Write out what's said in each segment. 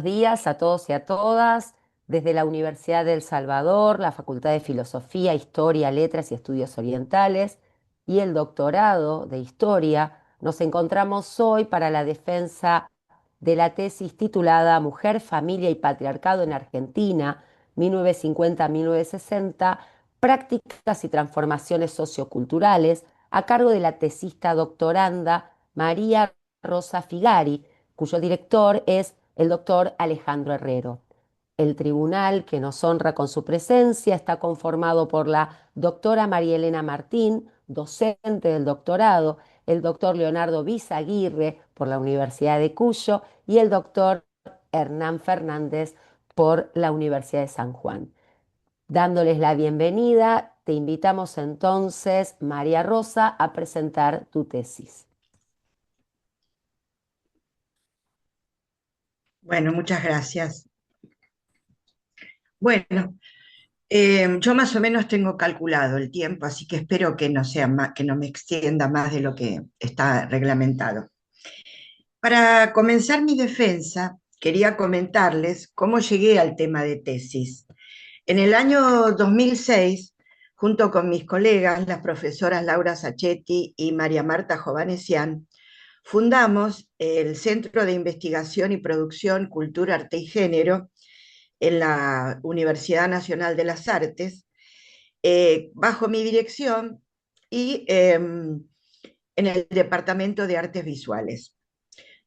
días a todos y a todas. Desde la Universidad de El Salvador, la Facultad de Filosofía, Historia, Letras y Estudios Orientales y el doctorado de Historia, nos encontramos hoy para la defensa de la tesis titulada Mujer, Familia y Patriarcado en Argentina, 1950-1960, prácticas y transformaciones socioculturales, a cargo de la tesista doctoranda María Rosa Figari, cuyo director es el doctor Alejandro Herrero. El tribunal que nos honra con su presencia está conformado por la doctora María Elena Martín, docente del doctorado, el doctor Leonardo Bizaguirre por la Universidad de Cuyo y el doctor Hernán Fernández por la Universidad de San Juan. Dándoles la bienvenida, te invitamos entonces, María Rosa, a presentar tu tesis. Bueno, muchas gracias. Bueno, yo más o menos tengo calculado el tiempo, así que espero que no sea que no me extienda más de lo que está reglamentado. Para comenzar mi defensa, quería comentarles cómo llegué al tema de tesis. En el año 2006, junto con mis colegas, las profesoras Laura Sacchetti y María Marta Jovanesian, fundamos el Centro de Investigación y Producción Cultura, Arte y Género en la Universidad Nacional de las Artes, bajo mi dirección y en el Departamento de Artes Visuales.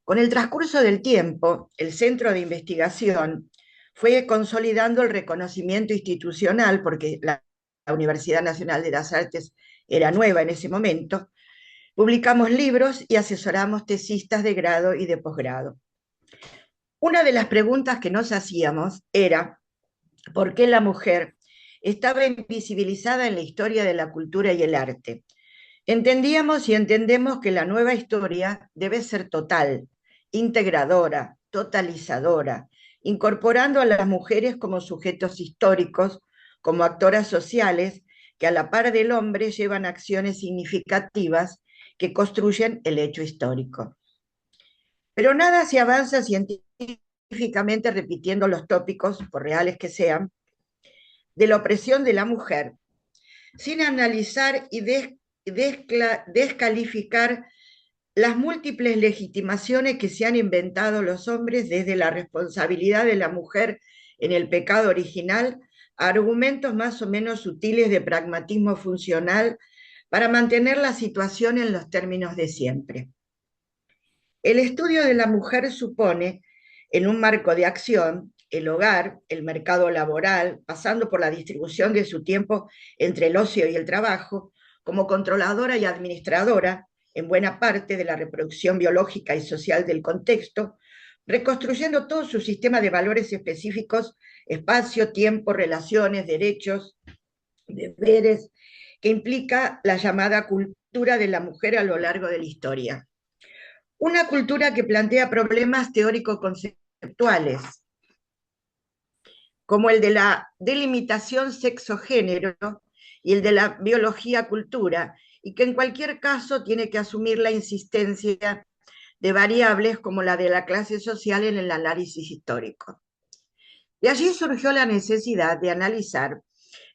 Con el transcurso del tiempo, el centro de investigación fue consolidando el reconocimiento institucional, porque la Universidad Nacional de las Artes era nueva en ese momento. Publicamos libros y asesoramos tesistas de grado y de posgrado. Una de las preguntas que nos hacíamos era por qué la mujer estaba invisibilizada en la historia de la cultura y el arte. Entendíamos y entendemos que la nueva historia debe ser total, integradora, totalizadora, incorporando a las mujeres como sujetos históricos, como actoras sociales, que a la par del hombre llevan acciones significativas que construyen el hecho histórico. Pero nada se avanza científicamente repitiendo los tópicos, por reales que sean, de la opresión de la mujer, sin analizar y descalificar las múltiples legitimaciones que se han inventado los hombres desde la responsabilidad de la mujer en el pecado original a argumentos más o menos sutiles de pragmatismo funcional para mantener la situación en los términos de siempre. El estudio de la mujer supone, en un marco de acción, el hogar, el mercado laboral, pasando por la distribución de su tiempo entre el ocio y el trabajo, como controladora y administradora, en buena parte, de la reproducción biológica y social del contexto, reconstruyendo todo su sistema de valores específicos, espacio, tiempo, relaciones, derechos, deberes, que implica la llamada cultura de la mujer a lo largo de la historia. Una cultura que plantea problemas teórico-conceptuales, como el de la delimitación sexo-género y el de la biología-cultura, y que en cualquier caso tiene que asumir la insistencia de variables como la de la clase social en el análisis histórico. De allí surgió la necesidad de analizar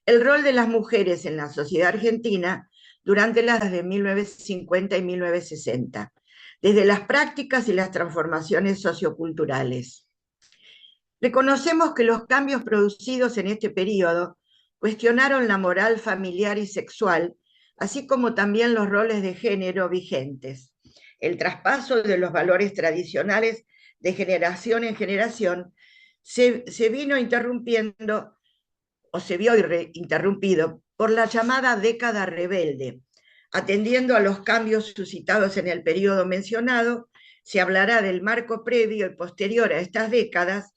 el rol de las mujeres en la sociedad argentina durante las de 1950 y 1960, desde las prácticas y las transformaciones socioculturales. Reconocemos que los cambios producidos en este periodo cuestionaron la moral familiar y sexual, así como también los roles de género vigentes. El traspaso de los valores tradicionales de generación en generación se vino interrumpiendo o se vio interrumpido por la llamada década rebelde. Atendiendo a los cambios suscitados en el periodo mencionado, se hablará del marco previo y posterior a estas décadas,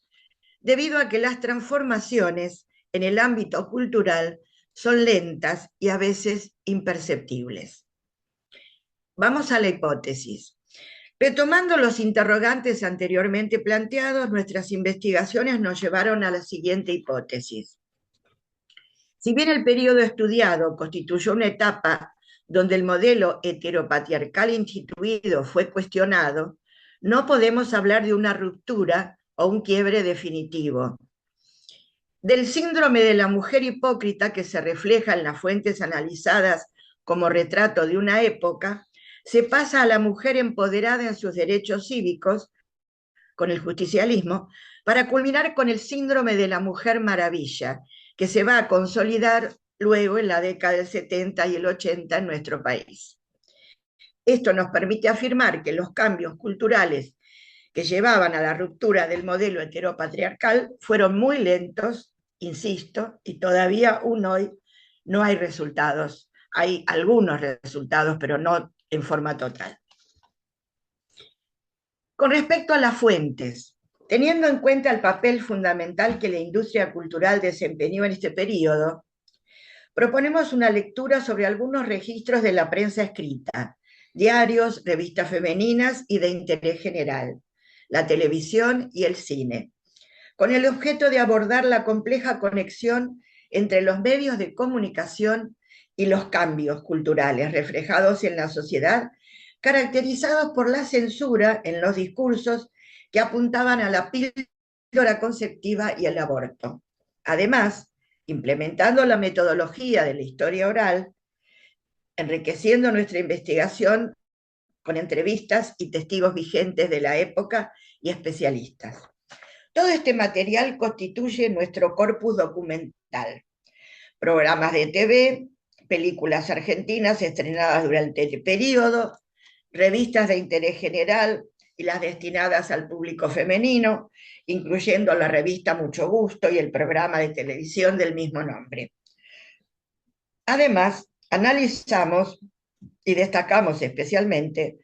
debido a que las transformaciones en el ámbito cultural son lentas y a veces imperceptibles. Vamos a la hipótesis. Retomando los interrogantes anteriormente planteados, nuestras investigaciones nos llevaron a la siguiente hipótesis. Si bien el periodo estudiado constituyó una etapa donde el modelo heteropatriarcal instituido fue cuestionado, no podemos hablar de una ruptura o un quiebre definitivo. Del síndrome de la mujer hipócrita que se refleja en las fuentes analizadas como retrato de una época, se pasa a la mujer empoderada en sus derechos cívicos, con el justicialismo, para culminar con el síndrome de la mujer maravilla, que se va a consolidar luego en la década del 70 y el 80 en nuestro país. Esto nos permite afirmar que los cambios culturales que llevaban a la ruptura del modelo heteropatriarcal fueron muy lentos, insisto, y todavía aún hoy no hay resultados. Hay algunos resultados, pero no en forma total. Con respecto a las fuentes, teniendo en cuenta el papel fundamental que la industria cultural desempeñó en este periodo, proponemos una lectura sobre algunos registros de la prensa escrita, diarios, revistas femeninas y de interés general, la televisión y el cine, con el objeto de abordar la compleja conexión entre los medios de comunicación y los cambios culturales reflejados en la sociedad, caracterizados por la censura en los discursos que apuntaban a la píldora conceptiva y el aborto. Además, implementando la metodología de la historia oral, enriqueciendo nuestra investigación con entrevistas y testigos vigentes de la época y especialistas. Todo este material constituye nuestro corpus documental. Programas de TV, películas argentinas estrenadas durante el periodo, revistas de interés general y las destinadas al público femenino, incluyendo la revista Mucho Gusto y el programa de televisión del mismo nombre. Además, analizamos y destacamos especialmente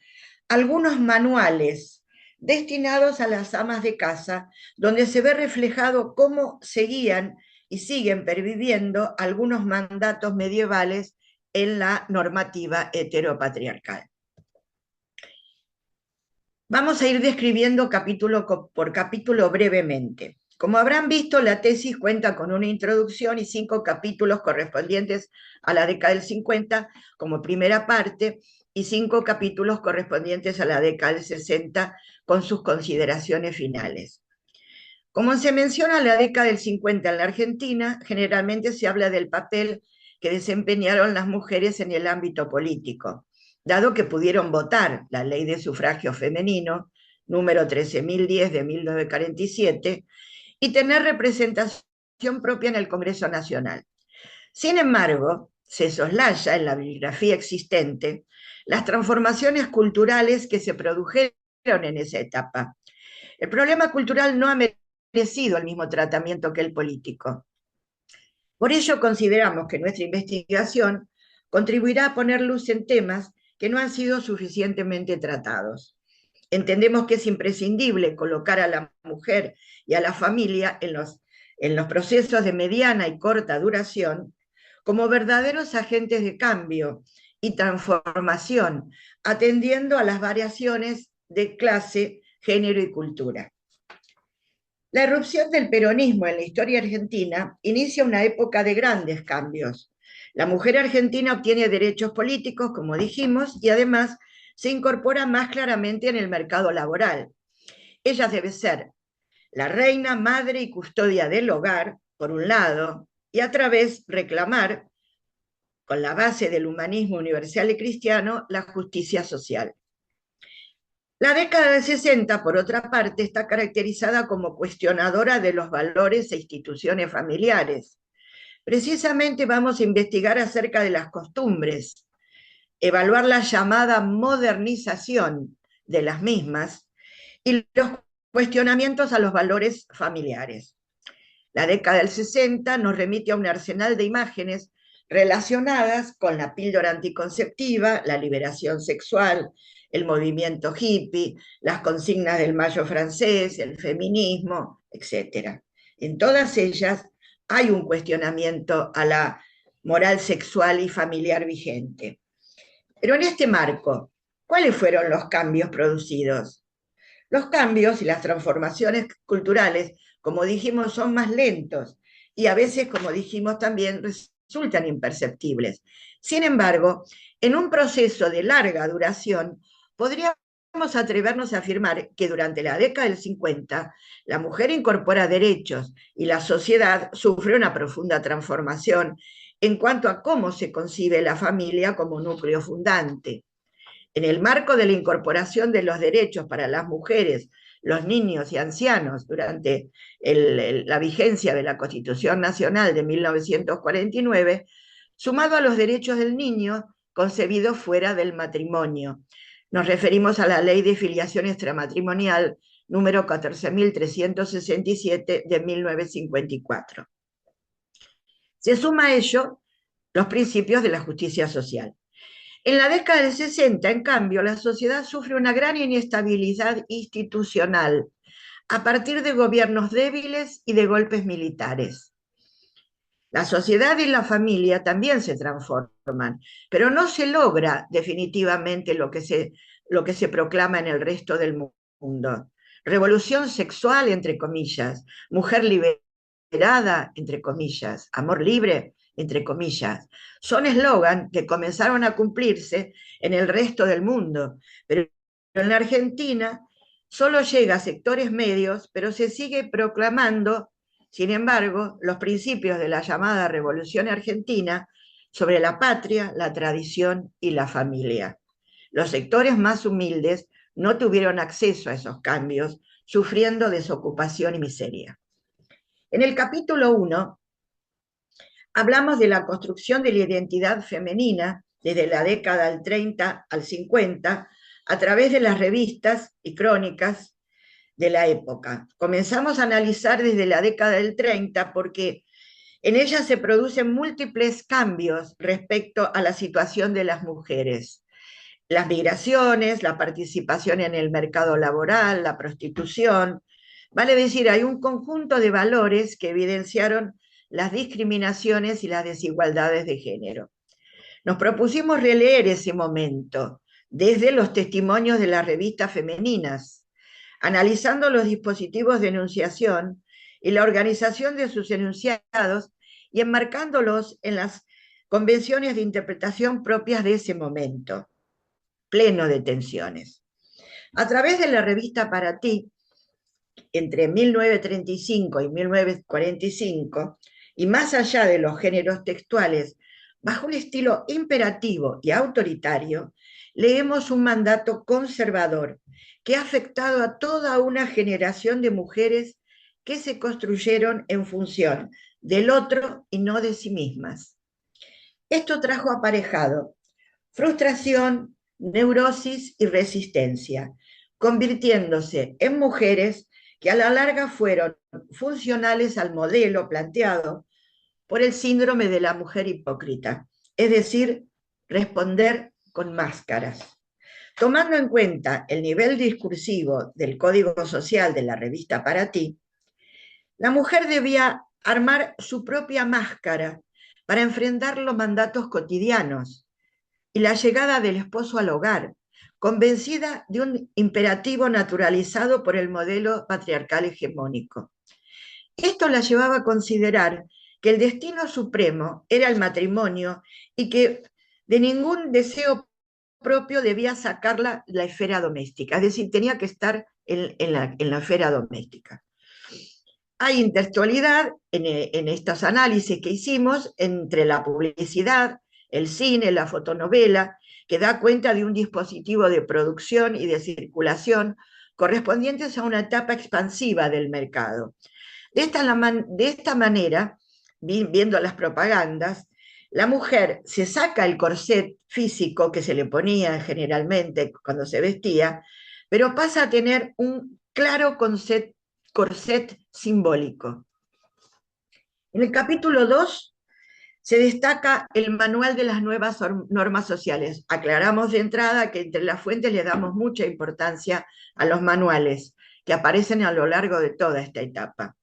algunos manuales destinados a las amas de casa, donde se ve reflejado cómo seguían y siguen perviviendo algunos mandatos medievales en la normativa heteropatriarcal. Vamos a ir describiendo capítulo por capítulo brevemente. Como habrán visto, la tesis cuenta con una introducción y 5 capítulos correspondientes a la década del 50 como primera parte y 5 capítulos correspondientes a la década del 60 con sus consideraciones finales. Como se menciona la década del 50 en la Argentina, generalmente se habla del papel que desempeñaron las mujeres en el ámbito político, dado que pudieron votar la ley de sufragio femenino, número 13.010 de 1947, y tener representación propia en el Congreso Nacional. Sin embargo, se soslaya en la bibliografía existente las transformaciones culturales que se produjeron en esa etapa. El problema cultural no ha merecido el mismo tratamiento que el político. Por ello consideramos que nuestra investigación contribuirá a poner luz en temas que no han sido suficientemente tratados. Entendemos que es imprescindible colocar a la mujer y a la familia en los procesos de mediana y corta duración como verdaderos agentes de cambio y transformación, atendiendo a las variaciones de clase, género y cultura. La irrupción del peronismo en la historia argentina inicia una época de grandes cambios. La mujer argentina obtiene derechos políticos, como dijimos, y además se incorpora más claramente en el mercado laboral. Ella debe ser la reina, madre y custodia del hogar, por un lado, y a través reclamar, con la base del humanismo universal y cristiano, la justicia social. La década del 60, por otra parte, está caracterizada como cuestionadora de los valores e instituciones familiares. Precisamente vamos a investigar acerca de las costumbres, evaluar la llamada modernización de las mismas y los cuestionamientos a los valores familiares. La década del 60 nos remite a un arsenal de imágenes relacionadas con la píldora anticonceptiva, la liberación sexual, el movimiento hippie, las consignas del Mayo francés, el feminismo, etc. En todas ellas hay un cuestionamiento a la moral sexual y familiar vigente. Pero en este marco, ¿cuáles fueron los cambios producidos? Los cambios y las transformaciones culturales, como dijimos, son más lentos y a veces, como dijimos también, resultan imperceptibles. Sin embargo, en un proceso de larga duración, podríamos atrevernos a afirmar que durante la década del 50 la mujer incorpora derechos y la sociedad sufre una profunda transformación en cuanto a cómo se concibe la familia como núcleo fundante. En el marco de la incorporación de los derechos para las mujeres, los niños y ancianos durante la vigencia de la Constitución Nacional de 1949, sumado a los derechos del niño concebido fuera del matrimonio. Nos referimos a la Ley de Filiación Extramatrimonial número 14.367 de 1954. Se suma a ello los principios de la justicia social. En la década del 60, en cambio, la sociedad sufre una gran inestabilidad institucional a partir de gobiernos débiles y de golpes militares. La sociedad y la familia también se transforman, pero no se logra definitivamente lo que se proclama en el resto del mundo. Revolución sexual, entre comillas, mujer liberada, entre comillas, amor libre, entre comillas, son eslogan que comenzaron a cumplirse en el resto del mundo, pero en la Argentina solo llega a sectores medios, pero se sigue proclamando, sin embargo, los principios de la llamada Revolución Argentina sobre la patria, la tradición y la familia. Los sectores más humildes no tuvieron acceso a esos cambios, sufriendo desocupación y miseria. En el capítulo 1 hablamos de la construcción de la identidad femenina desde la década del 30 al 50 a través de las revistas y crónicas de la época. Comenzamos a analizar desde la década del 30 porque en ella se producen múltiples cambios respecto a la situación de las mujeres. Las migraciones, la participación en el mercado laboral, la prostitución. Vale decir, hay un conjunto de valores que evidenciaron las discriminaciones y las desigualdades de género. Nos propusimos releer ese momento desde los testimonios de las revistas femeninas, analizando los dispositivos de enunciación y la organización de sus enunciados y enmarcándolos en las convenciones de interpretación propias de ese momento, pleno de tensiones. A través de la revista Para Ti, entre 1935 y 1945, y más allá de los géneros textuales, bajo un estilo imperativo y autoritario, leemos un mandato conservador que ha afectado a toda una generación de mujeres que se construyeron en función del otro y no de sí mismas. Esto trajo aparejado frustración, neurosis y resistencia, convirtiéndose en mujeres que a la larga fueron funcionales al modelo planteado por el síndrome de la mujer hipócrita, es decir, responder con máscaras. Tomando en cuenta el nivel discursivo del código social de la revista Para Ti, la mujer debía armar su propia máscara para enfrentar los mandatos cotidianos y la llegada del esposo al hogar, convencida de un imperativo naturalizado por el modelo patriarcal hegemónico. Esto la llevaba a considerar que el destino supremo era el matrimonio y que de ningún deseo propio debía sacarla la esfera doméstica, es decir, tenía que estar en la esfera doméstica. Hay intertextualidad en estos análisis que hicimos entre la publicidad, el cine, la fotonovela, que da cuenta de un dispositivo de producción y de circulación correspondientes a una etapa expansiva del mercado. De esta manera, viendo las propagandas, la mujer se saca el corset físico que se le ponía generalmente cuando se vestía, pero pasa a tener un claro corset simbólico. En el capítulo 2 se destaca el manual de las nuevas normas sociales. Aclaramos de entrada que entre las fuentes le damos mucha importancia a los manuales que aparecen a lo largo de toda esta etapa.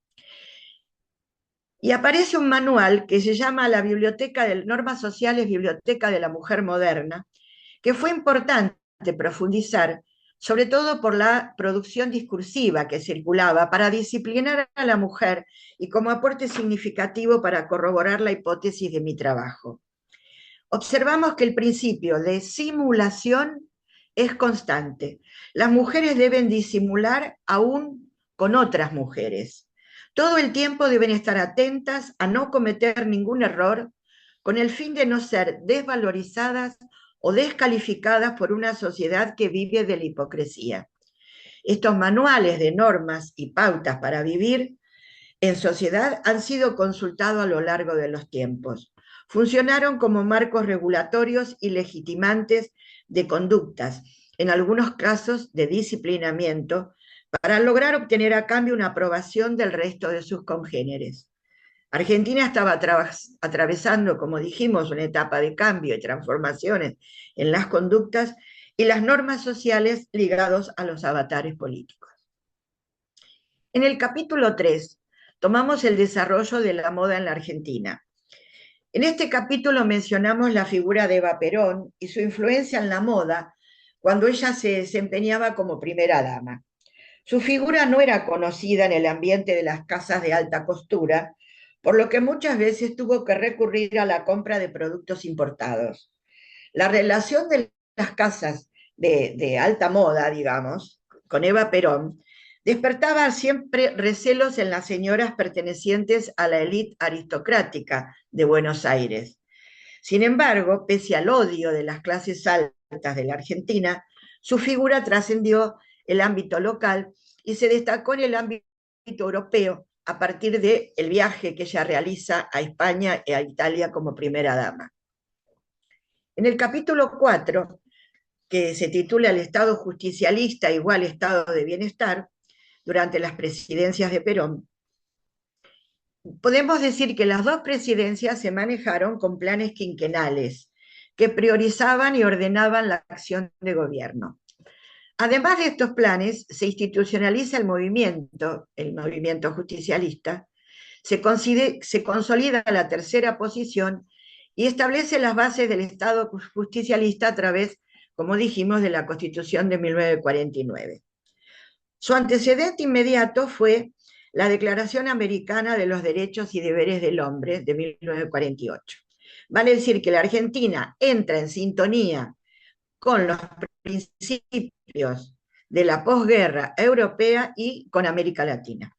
Y aparece un manual que se llama la Biblioteca de Normas Sociales, Biblioteca de la Mujer Moderna, que fue importante profundizar, sobre todo por la producción discursiva que circulaba para disciplinar a la mujer y como aporte significativo para corroborar la hipótesis de mi trabajo. Observamos que el principio de simulación es constante. Las mujeres deben disimular aún con otras mujeres. Todo el tiempo deben estar atentas a no cometer ningún error con el fin de no ser desvalorizadas o descalificadas por una sociedad que vive de la hipocresía. Estos manuales de normas y pautas para vivir en sociedad han sido consultados a lo largo de los tiempos. Funcionaron como marcos regulatorios y legitimantes de conductas, en algunos casos de disciplinamiento, para lograr obtener a cambio una aprobación del resto de sus congéneres. Argentina estaba atravesando, como dijimos, una etapa de cambio y transformaciones en las conductas y las normas sociales ligados a los avatares políticos. En el capítulo 3 tomamos el desarrollo de la moda en la Argentina. En este capítulo mencionamos la figura de Eva Perón y su influencia en la moda cuando ella se desempeñaba como primera dama. Su figura no era conocida en el ambiente de las casas de alta costura, por lo que muchas veces tuvo que recurrir a la compra de productos importados. La relación de las casas de alta moda, digamos, con Eva Perón, despertaba siempre recelos en las señoras pertenecientes a la élite aristocrática de Buenos Aires. Sin embargo, pese al odio de las clases altas de la Argentina, su figura trascendió el ámbito local y se destacó en el ámbito europeo a partir del viaje que ella realiza a España y a Italia como primera dama. En el capítulo 4, que se titula El Estado justicialista igual Estado de bienestar, durante las presidencias de Perón, podemos decir que las dos presidencias se manejaron con planes quinquenales que priorizaban y ordenaban la acción de gobierno. Además de estos planes, se institucionaliza el movimiento justicialista, se consolida la tercera posición y establece las bases del Estado justicialista a través, como dijimos, de la Constitución de 1949. Su antecedente inmediato fue la Declaración Americana de los Derechos y Deberes del Hombre de 1948. Vale decir que la Argentina entra en sintonía con los principios de la posguerra europea y con América Latina.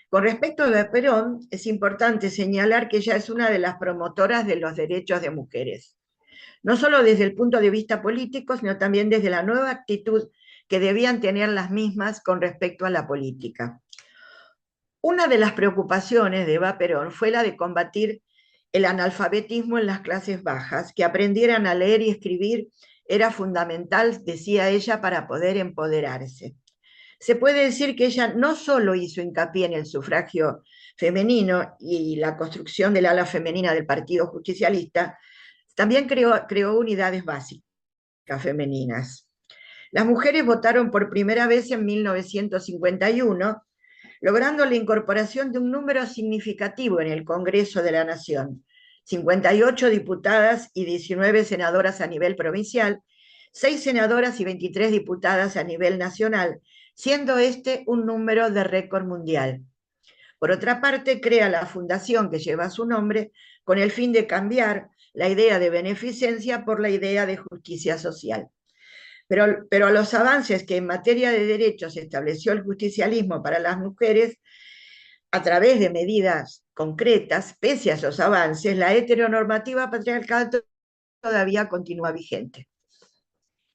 Con respecto a Perón, es importante señalar que ella es una de las promotoras de los derechos de mujeres, no solo desde el punto de vista político, sino también desde la nueva actitud que debían tener las mismas con respecto a la política. Una de las preocupaciones de Eva Perón fue la de combatir el analfabetismo en las clases bajas, que aprendieran a leer y escribir era fundamental, decía ella, para poder empoderarse. Se puede decir que ella no solo hizo hincapié en el sufragio femenino y la construcción del ala femenina del Partido Justicialista, también creó unidades básicas femeninas. Las mujeres votaron por primera vez en 1951, logrando la incorporación de un número significativo en el Congreso de la Nación: 58 diputadas y 19 senadoras a nivel provincial, 6 senadoras y 23 diputadas a nivel nacional, siendo este un número de récord mundial. Por otra parte, crea la fundación que lleva su nombre con el fin de cambiar la idea de beneficencia por la idea de justicia social. Pero los avances que en materia de derechos estableció el justicialismo para las mujeres, a través de medidas concretas, pese a esos avances, la heteronormativa patriarcal todavía continúa vigente.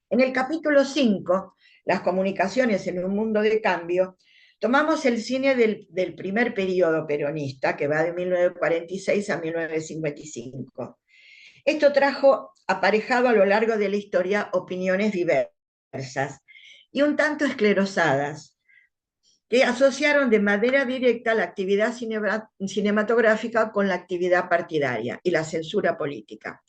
En el capítulo 5, las comunicaciones en un mundo de cambio, tomamos el cine del primer periodo peronista, que va de 1946 a 1955. Esto trajo aparejado a lo largo de la historia opiniones diversas y un tanto esclerosadas, que asociaron de manera directa la actividad cinematográfica con la actividad partidaria y la censura política.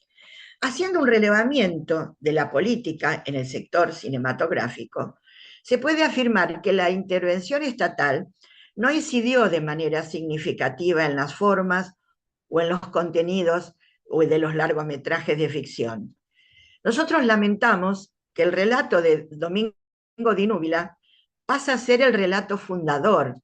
Haciendo un relevamiento de la política en el sector cinematográfico, se puede afirmar que la intervención estatal no incidió de manera significativa en las formas o en los contenidos o de los largometrajes de ficción. Nosotros lamentamos que el relato de Domingo Di Núbila pasa a ser el relato fundador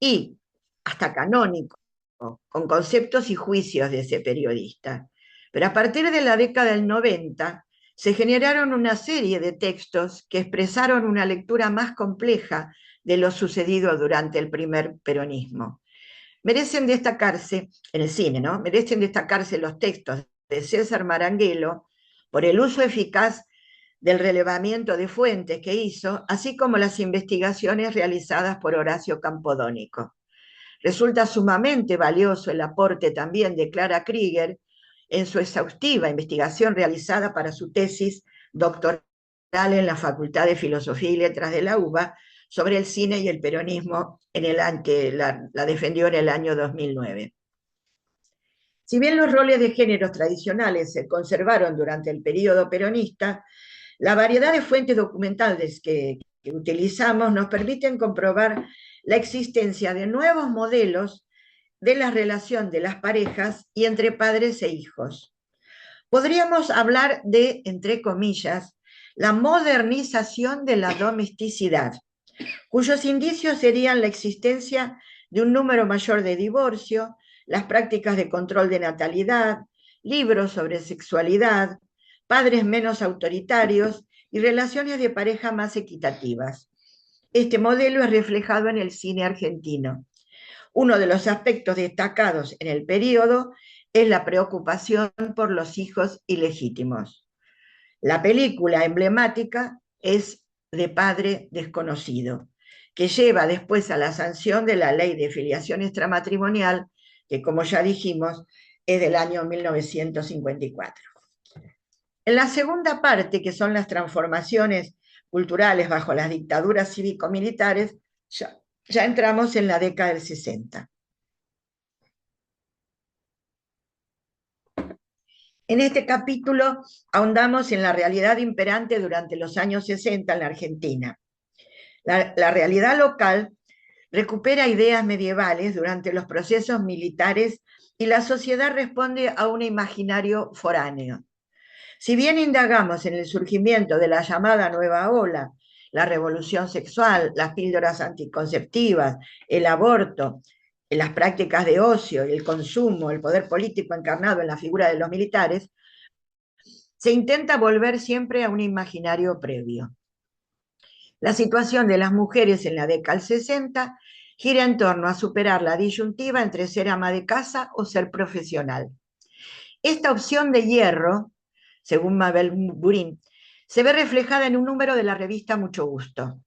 y hasta canónico, con conceptos y juicios de ese periodista. Pero a partir de la década del 90, se generaron una serie de textos que expresaron una lectura más compleja de lo sucedido durante el primer peronismo. Merecen destacarse, en el cine, ¿no? Merecen destacarse los textos de César Maranguelo por el uso eficaz del relevamiento de fuentes que hizo, así como las investigaciones realizadas por Horacio Campodónico. Resulta sumamente valioso el aporte también de Clara Krieger en su exhaustiva investigación realizada para su tesis doctoral en la Facultad de Filosofía y Letras de la UBA sobre el cine y el peronismo que la defendió en el año 2009. Si bien los roles de géneros tradicionales se conservaron durante el periodo peronista, la variedad de fuentes documentales que utilizamos nos permiten comprobar la existencia de nuevos modelos de la relación de las parejas y entre padres e hijos. Podríamos hablar de, entre comillas, la modernización de la domesticidad, cuyos indicios serían la existencia de un número mayor de divorcios, las prácticas de control de natalidad, libros sobre sexualidad, padres menos autoritarios y relaciones de pareja más equitativas. Este modelo es reflejado en el cine argentino. Uno de los aspectos destacados en el periodo es la preocupación por los hijos ilegítimos. La película emblemática es De Padre Desconocido, que lleva después a la sanción de la Ley de Filiación Extramatrimonial, que como ya dijimos es del año 1954. En la segunda parte, que son las transformaciones culturales bajo las dictaduras cívico-militares, ya entramos en la década del 60. En este capítulo ahondamos en la realidad imperante durante los años 60 en la Argentina. La realidad local recupera ideas medievales durante los procesos militares y la sociedad responde a un imaginario foráneo. Si bien indagamos en el surgimiento de la llamada nueva ola, la revolución sexual, las píldoras anticonceptivas, el aborto, las prácticas de ocio, el consumo, el poder político encarnado en la figura de los militares, se intenta volver siempre a un imaginario previo. La situación de las mujeres en la década del 60 gira en torno a superar la disyuntiva entre ser ama de casa o ser profesional. Esta opción de hierro, según Mabel Burín, se ve reflejada en un número de la revista Mucho Gusto.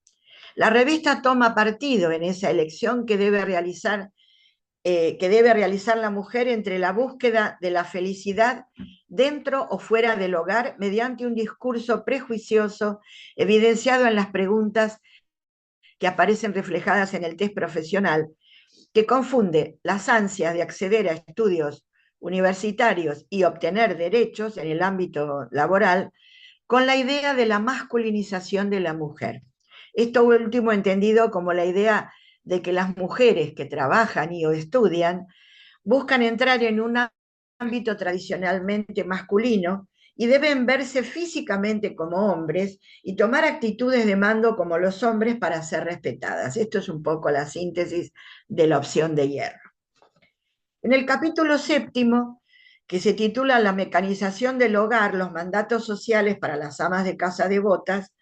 La revista toma partido en esa elección que debe realizar la mujer entre la búsqueda de la felicidad dentro o fuera del hogar mediante un discurso prejuicioso evidenciado en las preguntas que aparecen reflejadas en el test profesional, que confunde las ansias de acceder a estudios universitarios y obtener derechos en el ámbito laboral con la idea de la masculinización de la mujer. Esto último entendido como la idea de que las mujeres que trabajan y o estudian buscan entrar en un ámbito tradicionalmente masculino y deben verse físicamente como hombres y tomar actitudes de mando como los hombres para ser respetadas. Esto es un poco la síntesis de la opción de hierro. En el capítulo 7, que se titula La mecanización del hogar, los mandatos sociales para las amas de casa devotas,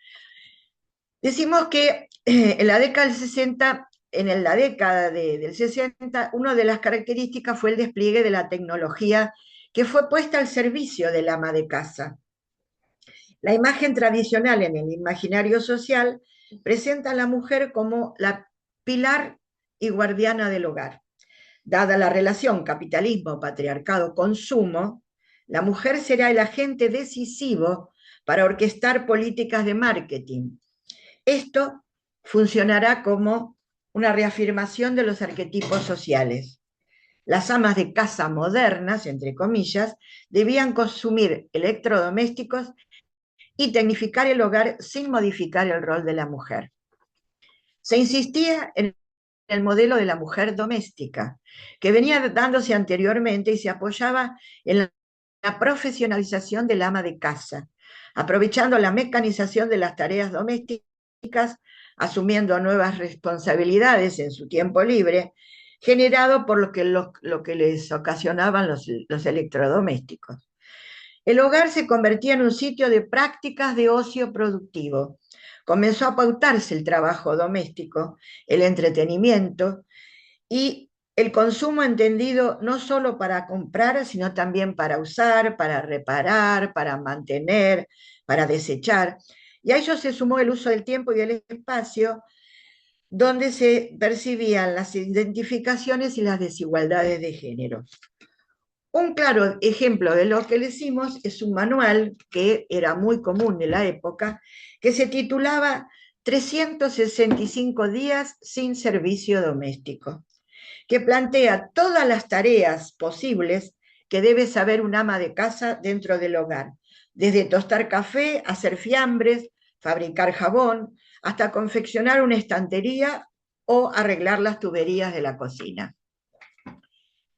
decimos que en la década del 60, del 60, una de las características fue el despliegue de la tecnología que fue puesta al servicio del ama de casa. La imagen tradicional en el imaginario social presenta a la mujer como la pilar y guardiana del hogar. Dada la relación capitalismo-patriarcado-consumo, la mujer será el agente decisivo para orquestar políticas de marketing. Esto funcionará como una reafirmación de los arquetipos sociales. Las amas de casa modernas, entre comillas, debían consumir electrodomésticos y tecnificar el hogar sin modificar el rol de la mujer. Se insistía en el modelo de la mujer doméstica, que venía dándose anteriormente y se apoyaba en la profesionalización del ama de casa, aprovechando la mecanización de las tareas domésticas, asumiendo nuevas responsabilidades en su tiempo libre, generado por lo que les ocasionaban los electrodomésticos. El hogar se convertía en un sitio de prácticas de ocio productivo. Comenzó a pautarse el trabajo doméstico, el entretenimiento y el consumo entendido no solo para comprar, sino también para usar, para reparar, para mantener, para desechar. Y a ello se sumó el uso del tiempo y del espacio, donde se percibían las identificaciones y las desigualdades de género. Un claro ejemplo de lo que le hicimos es un manual que era muy común en la época, que se titulaba 365 días sin servicio doméstico, que plantea todas las tareas posibles que debe saber un ama de casa dentro del hogar, desde tostar café, hacer fiambres, fabricar jabón, hasta confeccionar una estantería o arreglar las tuberías de la cocina.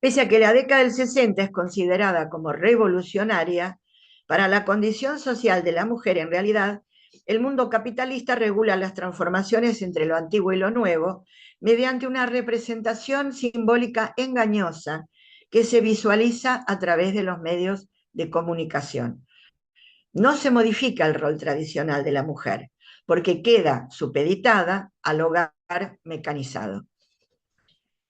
Pese a que la década del 60 es considerada como revolucionaria, para la condición social de la mujer en realidad, el mundo capitalista regula las transformaciones entre lo antiguo y lo nuevo mediante una representación simbólica engañosa que se visualiza a través de los medios de comunicación. No se modifica el rol tradicional de la mujer, porque queda supeditada al hogar mecanizado.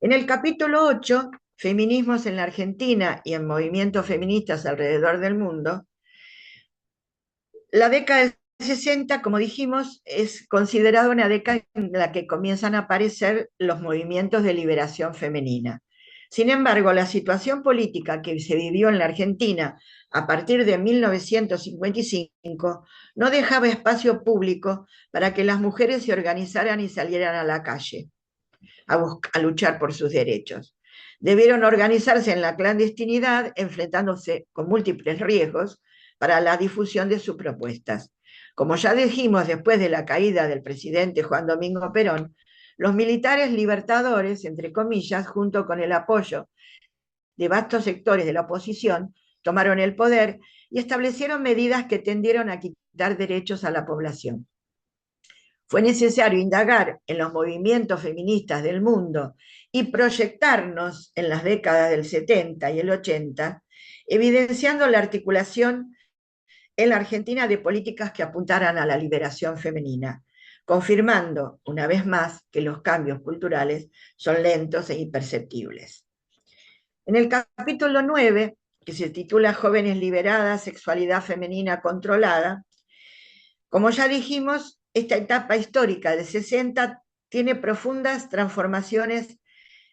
En el capítulo 8, Feminismos en la Argentina y en movimientos feministas alrededor del mundo, la década del 60, como dijimos, es considerada una década en la que comienzan a aparecer los movimientos de liberación femenina. Sin embargo, la situación política que se vivió en la Argentina a partir de 1955 no dejaba espacio público para que las mujeres se organizaran y salieran a la calle a luchar por sus derechos. Debieron organizarse en la clandestinidad, enfrentándose con múltiples riesgos para la difusión de sus propuestas. Como ya dijimos después de la caída del presidente Juan Domingo Perón, los militares libertadores, entre comillas, junto con el apoyo de vastos sectores de la oposición, tomaron el poder y establecieron medidas que tendieron a quitar derechos a la población. Fue necesario indagar en los movimientos feministas del mundo y proyectarnos en las décadas del 70 y el 80, evidenciando la articulación en la Argentina de políticas que apuntaran a la liberación femenina, confirmando una vez más que los cambios culturales son lentos e imperceptibles. En el capítulo 9, que se titula Jóvenes liberadas, sexualidad femenina controlada, como ya dijimos, esta etapa histórica de 60 tiene profundas transformaciones,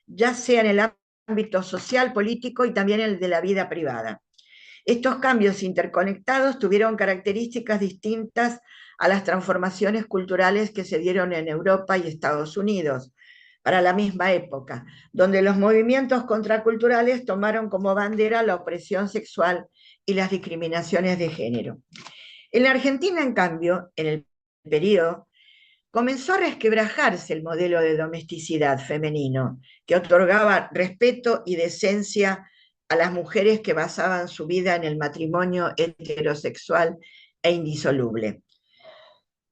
ya sea en el ámbito social, político y también en el de la vida privada. Estos cambios interconectados tuvieron características distintas a las transformaciones culturales que se dieron en Europa y Estados Unidos para la misma época, donde los movimientos contraculturales tomaron como bandera la opresión sexual y las discriminaciones de género. En la Argentina, en cambio, en el periodo, comenzó a resquebrajarse el modelo de domesticidad femenino, que otorgaba respeto y decencia a las mujeres que basaban su vida en el matrimonio heterosexual e indisoluble.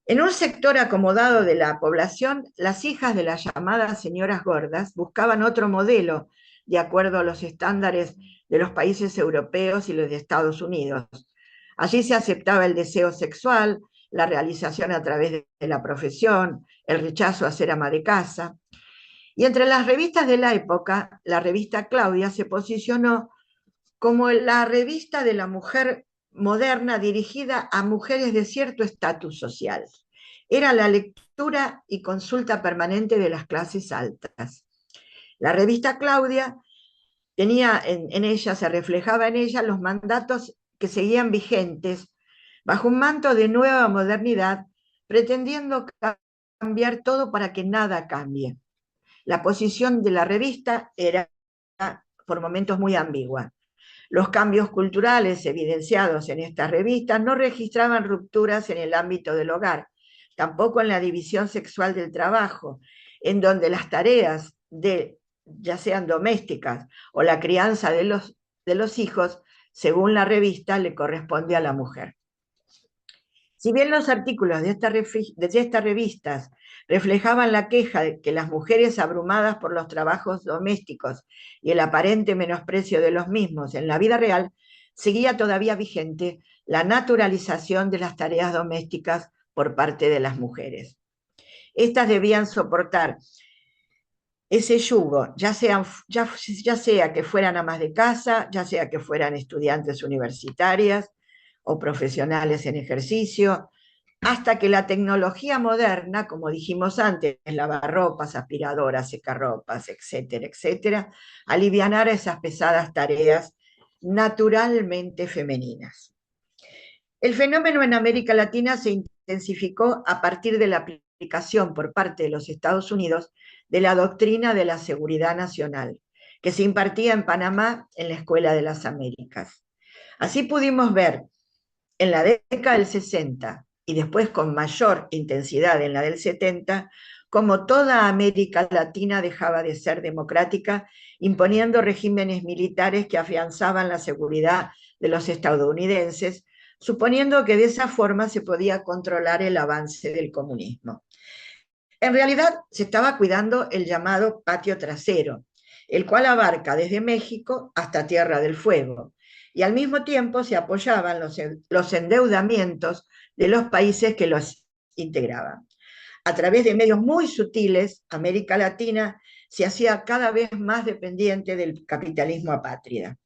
En un sector acomodado de la población, las hijas de las llamadas señoras gordas buscaban otro modelo de acuerdo a los estándares de los países europeos y los de Estados Unidos. Allí se aceptaba el deseo sexual, la realización a través de la profesión, el rechazo a ser ama de casa. Y entre las revistas de la época, la revista Claudia se posicionó como la revista de la mujer moderna dirigida a mujeres de cierto estatus social. Era la lectura y consulta permanente de las clases altas. La revista Claudia tenía en ella, se reflejaba en ella los mandatos que seguían vigentes bajo un manto de nueva modernidad, pretendiendo cambiar todo para que nada cambie. La posición de la revista era por momentos muy ambigua. Los cambios culturales evidenciados en estas revistas no registraban rupturas en el ámbito del hogar, tampoco en la división sexual del trabajo, en donde las tareas ya sean domésticas o la crianza de los hijos, según la revista, le corresponde a la mujer. Si bien los artículos de estas revistas reflejaban la queja de que las mujeres abrumadas por los trabajos domésticos y el aparente menosprecio de los mismos en la vida real, seguía todavía vigente la naturalización de las tareas domésticas por parte de las mujeres. Estas debían soportar ese yugo, ya sea que fueran amas de casa, ya sea que fueran estudiantes universitarias o profesionales en ejercicio, hasta que la tecnología moderna, como dijimos antes, lavarropas, aspiradoras, secarropas, etcétera, etcétera, alivianara esas pesadas tareas naturalmente femeninas. El fenómeno en América Latina se intensificó a partir de la aplicación por parte de los Estados Unidos de la doctrina de la seguridad nacional, que se impartía en Panamá en la Escuela de las Américas. Así pudimos ver en la década del 60 y después con mayor intensidad en la del 70, como toda América Latina dejaba de ser democrática, imponiendo regímenes militares que afianzaban la seguridad de los estadounidenses, suponiendo que de esa forma se podía controlar el avance del comunismo. En realidad se estaba cuidando el llamado patio trasero, el cual abarca desde México hasta Tierra del Fuego, y al mismo tiempo se apoyaban los endeudamientos de los países que los integraban. A través de medios muy sutiles, América Latina se hacía cada vez más dependiente del capitalismo apátrida.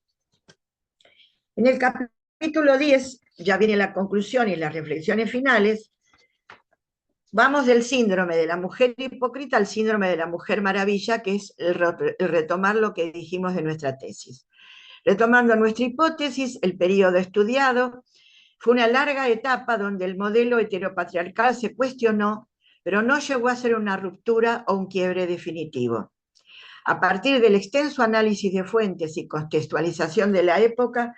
En el capítulo 10, ya viene la conclusión y las reflexiones finales, vamos del síndrome de la mujer hipócrita al síndrome de la mujer maravilla, que es el retomar lo que dijimos de nuestra tesis. Retomando nuestra hipótesis, el periodo estudiado fue una larga etapa donde el modelo heteropatriarcal se cuestionó, pero no llegó a ser una ruptura o un quiebre definitivo. A partir del extenso análisis de fuentes y contextualización de la época,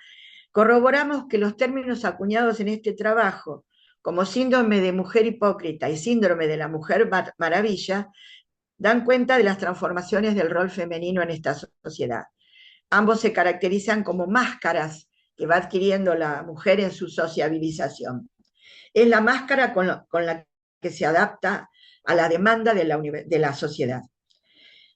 corroboramos que los términos acuñados en este trabajo, como síndrome de mujer hipócrita y síndrome de la mujer maravilla, dan cuenta de las transformaciones del rol femenino en esta sociedad. Ambos se caracterizan como máscaras que va adquiriendo la mujer en su sociabilización. Es la máscara con la que se adapta a la demanda de la sociedad.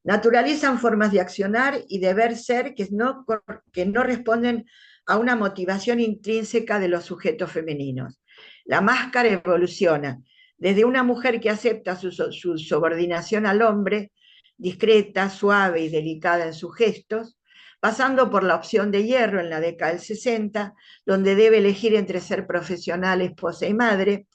Naturalizan formas de accionar y de ver ser que no responden a una motivación intrínseca de los sujetos femeninos. La máscara evoluciona desde una mujer que acepta su subordinación al hombre, discreta, suave y delicada en sus gestos, pasando por la opción de hierro en la década del 60, donde debe elegir entre ser profesional, esposa y madre,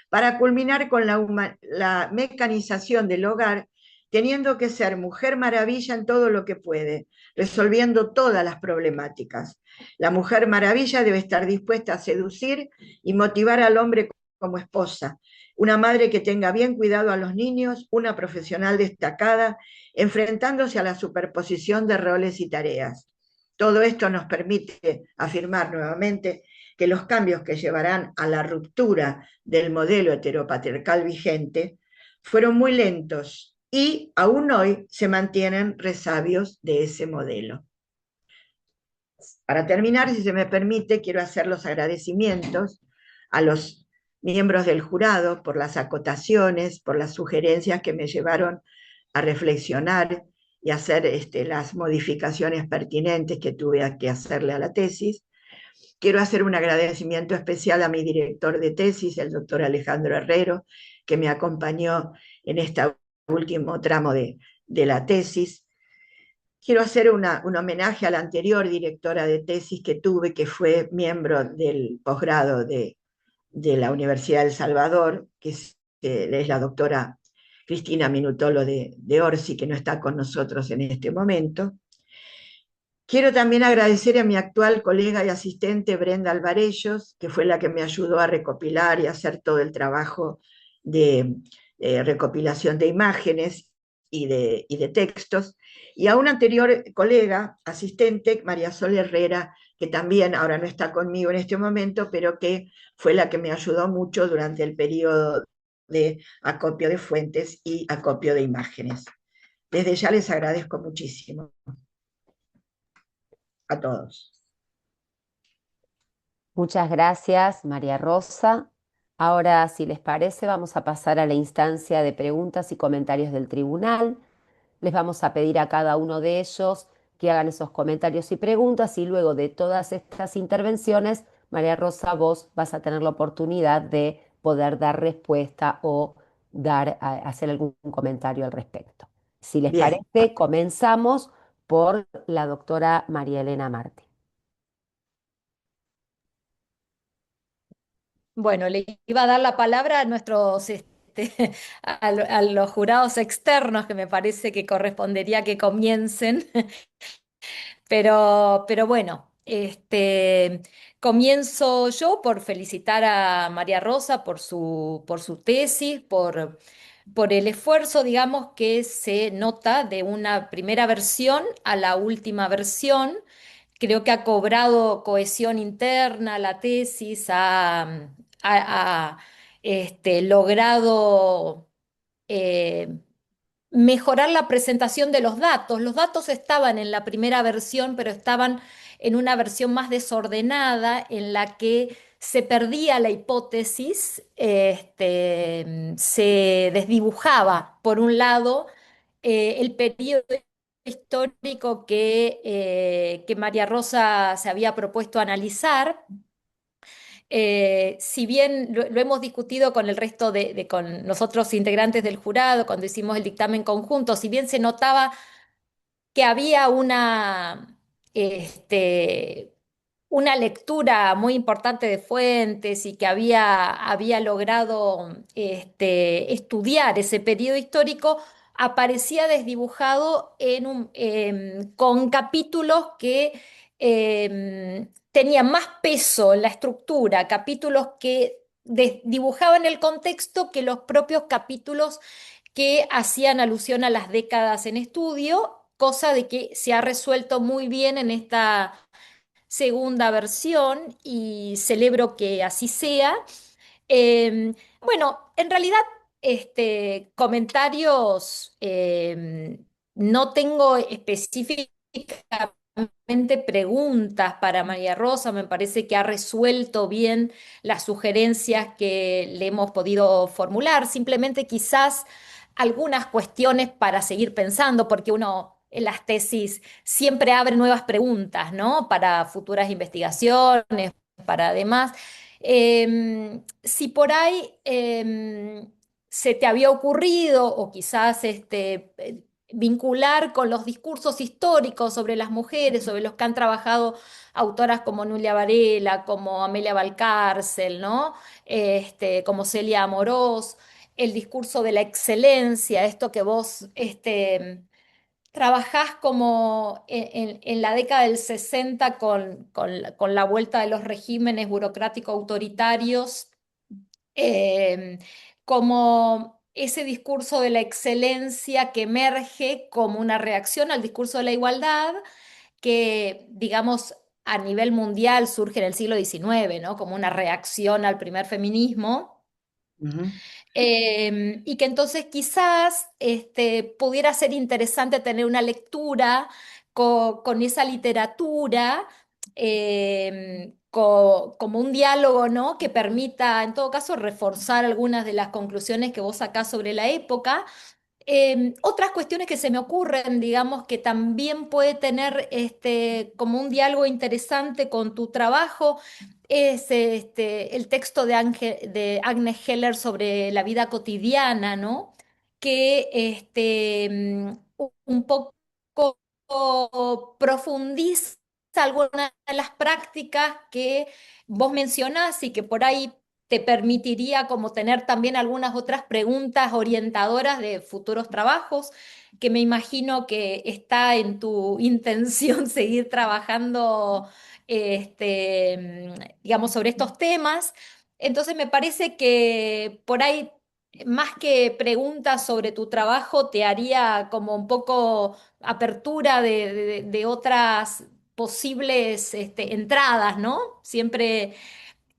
para culminar con la mecanización del hogar, teniendo que ser mujer maravilla en todo lo que puede, resolviendo todas las problemáticas. La mujer maravilla debe estar dispuesta a seducir y motivar al hombre como esposa, una madre que tenga bien cuidado a los niños, una profesional destacada, enfrentándose a la superposición de roles y tareas. Todo esto nos permite afirmar nuevamente que los cambios que llevarán a la ruptura del modelo heteropatriarcal vigente fueron muy lentos y aún hoy se mantienen resabios de ese modelo. Para terminar, si se me permite, quiero hacer los agradecimientos a los miembros del jurado por las acotaciones, por las sugerencias que me llevaron a reflexionar y hacer las modificaciones pertinentes que tuve que hacerle a la tesis. Quiero hacer un agradecimiento especial a mi director de tesis, el doctor Alejandro Herrero, que me acompañó en este último tramo de la tesis. Quiero hacer un homenaje a la anterior directora de tesis que tuve, que fue miembro del posgrado de la Universidad del Salvador, que es la doctora Cristina Minutolo de Orsi, que no está con nosotros en este momento. Quiero también agradecer a mi actual colega y asistente Brenda Alvarellos, que fue la que me ayudó a recopilar y hacer todo el trabajo de recopilación de imágenes y de textos, y a una anterior colega, asistente, María Sol Herrera, que también ahora no está conmigo en este momento, pero que fue la que me ayudó mucho durante el periodo de acopio de fuentes y acopio de imágenes. Desde ya les agradezco muchísimo a todos. Muchas gracias, María Rosa. Ahora, si les parece, vamos a pasar a la instancia de preguntas y comentarios del tribunal. Les vamos a pedir a cada uno de ellos que hagan esos comentarios y preguntas y luego de todas estas intervenciones, María Rosa, vos vas a tener la oportunidad de poder dar respuesta o hacer algún comentario al respecto. Si les Bien. parece, comenzamos por la doctora María Elena Martí. Bueno, le iba a dar la palabra a a los jurados externos, que me parece que correspondería que comiencen, pero bueno, comienzo yo por felicitar a María Rosa por su tesis, por el esfuerzo, digamos, que se nota de una primera versión a la última versión. Creo que ha cobrado cohesión interna la tesis, ha, logrado eh, mejorar la presentación de los datos. Los datos estaban en la primera versión, pero estaban en una versión más desordenada, en la que se perdía la hipótesis, se desdibujaba, por un lado, el periodo histórico que María Rosa se había propuesto analizar. Si bien lo hemos discutido con el resto con los otros integrantes del jurado cuando hicimos el dictamen conjunto, si bien se notaba que había este, una lectura muy importante de fuentes y que había logrado estudiar ese periodo histórico, aparecía desdibujado con capítulos que tenían más peso en la estructura, capítulos que dibujaban el contexto que los propios capítulos que hacían alusión a las décadas en estudio, cosa de que se ha resuelto muy bien en esta segunda versión y celebro que así sea. Bueno, en realidad, comentarios no tengo específicamente preguntas para María Rosa. Me parece que ha resuelto bien las sugerencias que le hemos podido formular. Simplemente quizás algunas cuestiones para seguir pensando, porque uno en las tesis siempre abre nuevas preguntas, ¿no? Para futuras investigaciones, para demás. Si por ahí se te había ocurrido, o quizás vincular con los discursos históricos sobre las mujeres, sobre los que han trabajado autoras como Nulia Varela, como Amelia Valcárcel, ¿no? Como Celia Amorós, el discurso de la excelencia, esto que vos trabajás como en la década del 60 con la vuelta de los regímenes burocráticos autoritarios, eh, como ese discurso de la excelencia que emerge como una reacción al discurso de la igualdad, que, digamos, a nivel mundial surge en el siglo XIX, ¿no? Como una reacción al primer feminismo. Ujú. Y que entonces quizás pudiera ser interesante tener una lectura con esa literatura, como un diálogo, ¿no? Que permita, en todo caso, reforzar algunas de las conclusiones que vos sacás sobre la época. Otras cuestiones que se me ocurren, digamos, que también puede tener como un diálogo interesante con tu trabajo, es el texto de Agnes Heller sobre la vida cotidiana, ¿no? Que un poco profundiza algunas de las prácticas que vos mencionás y que por ahí te permitiría como tener también algunas otras preguntas orientadoras de futuros trabajos, que me imagino que está en tu intención seguir trabajando, digamos, sobre estos temas. Entonces me parece que por ahí, más que preguntas sobre tu trabajo, te haría como un poco apertura de otras posibles entradas, ¿no? Siempre.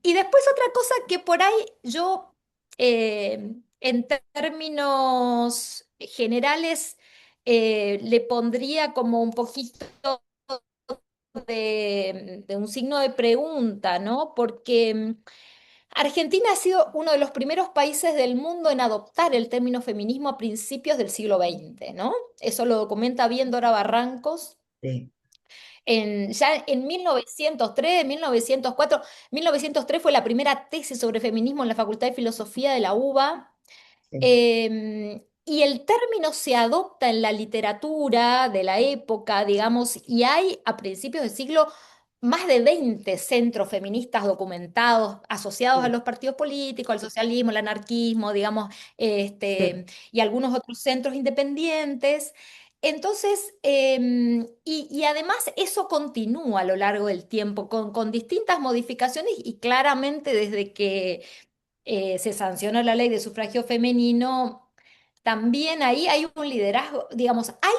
Y después otra cosa que por ahí yo, en términos generales, le pondría como un poquito de un signo de pregunta, ¿no? Porque Argentina ha sido uno de los primeros países del mundo en adoptar el término feminismo a principios del siglo XX, ¿no? Eso lo documenta bien Dora Barrancos Sí, Ya en 1903, 1904, 1903 fue la primera tesis sobre feminismo en la Facultad de Filosofía de la UBA. sí, Y el término se adopta en la literatura de la época, digamos, y hay a principios del siglo más de 20 centros feministas documentados asociados a sí, los partidos políticos, al socialismo, al anarquismo, digamos, sí, y algunos otros centros independientes. Entonces, y además eso continúa a lo largo del tiempo con distintas modificaciones y claramente desde que se sancionó la ley de sufragio femenino, también ahí hay un liderazgo, digamos, hay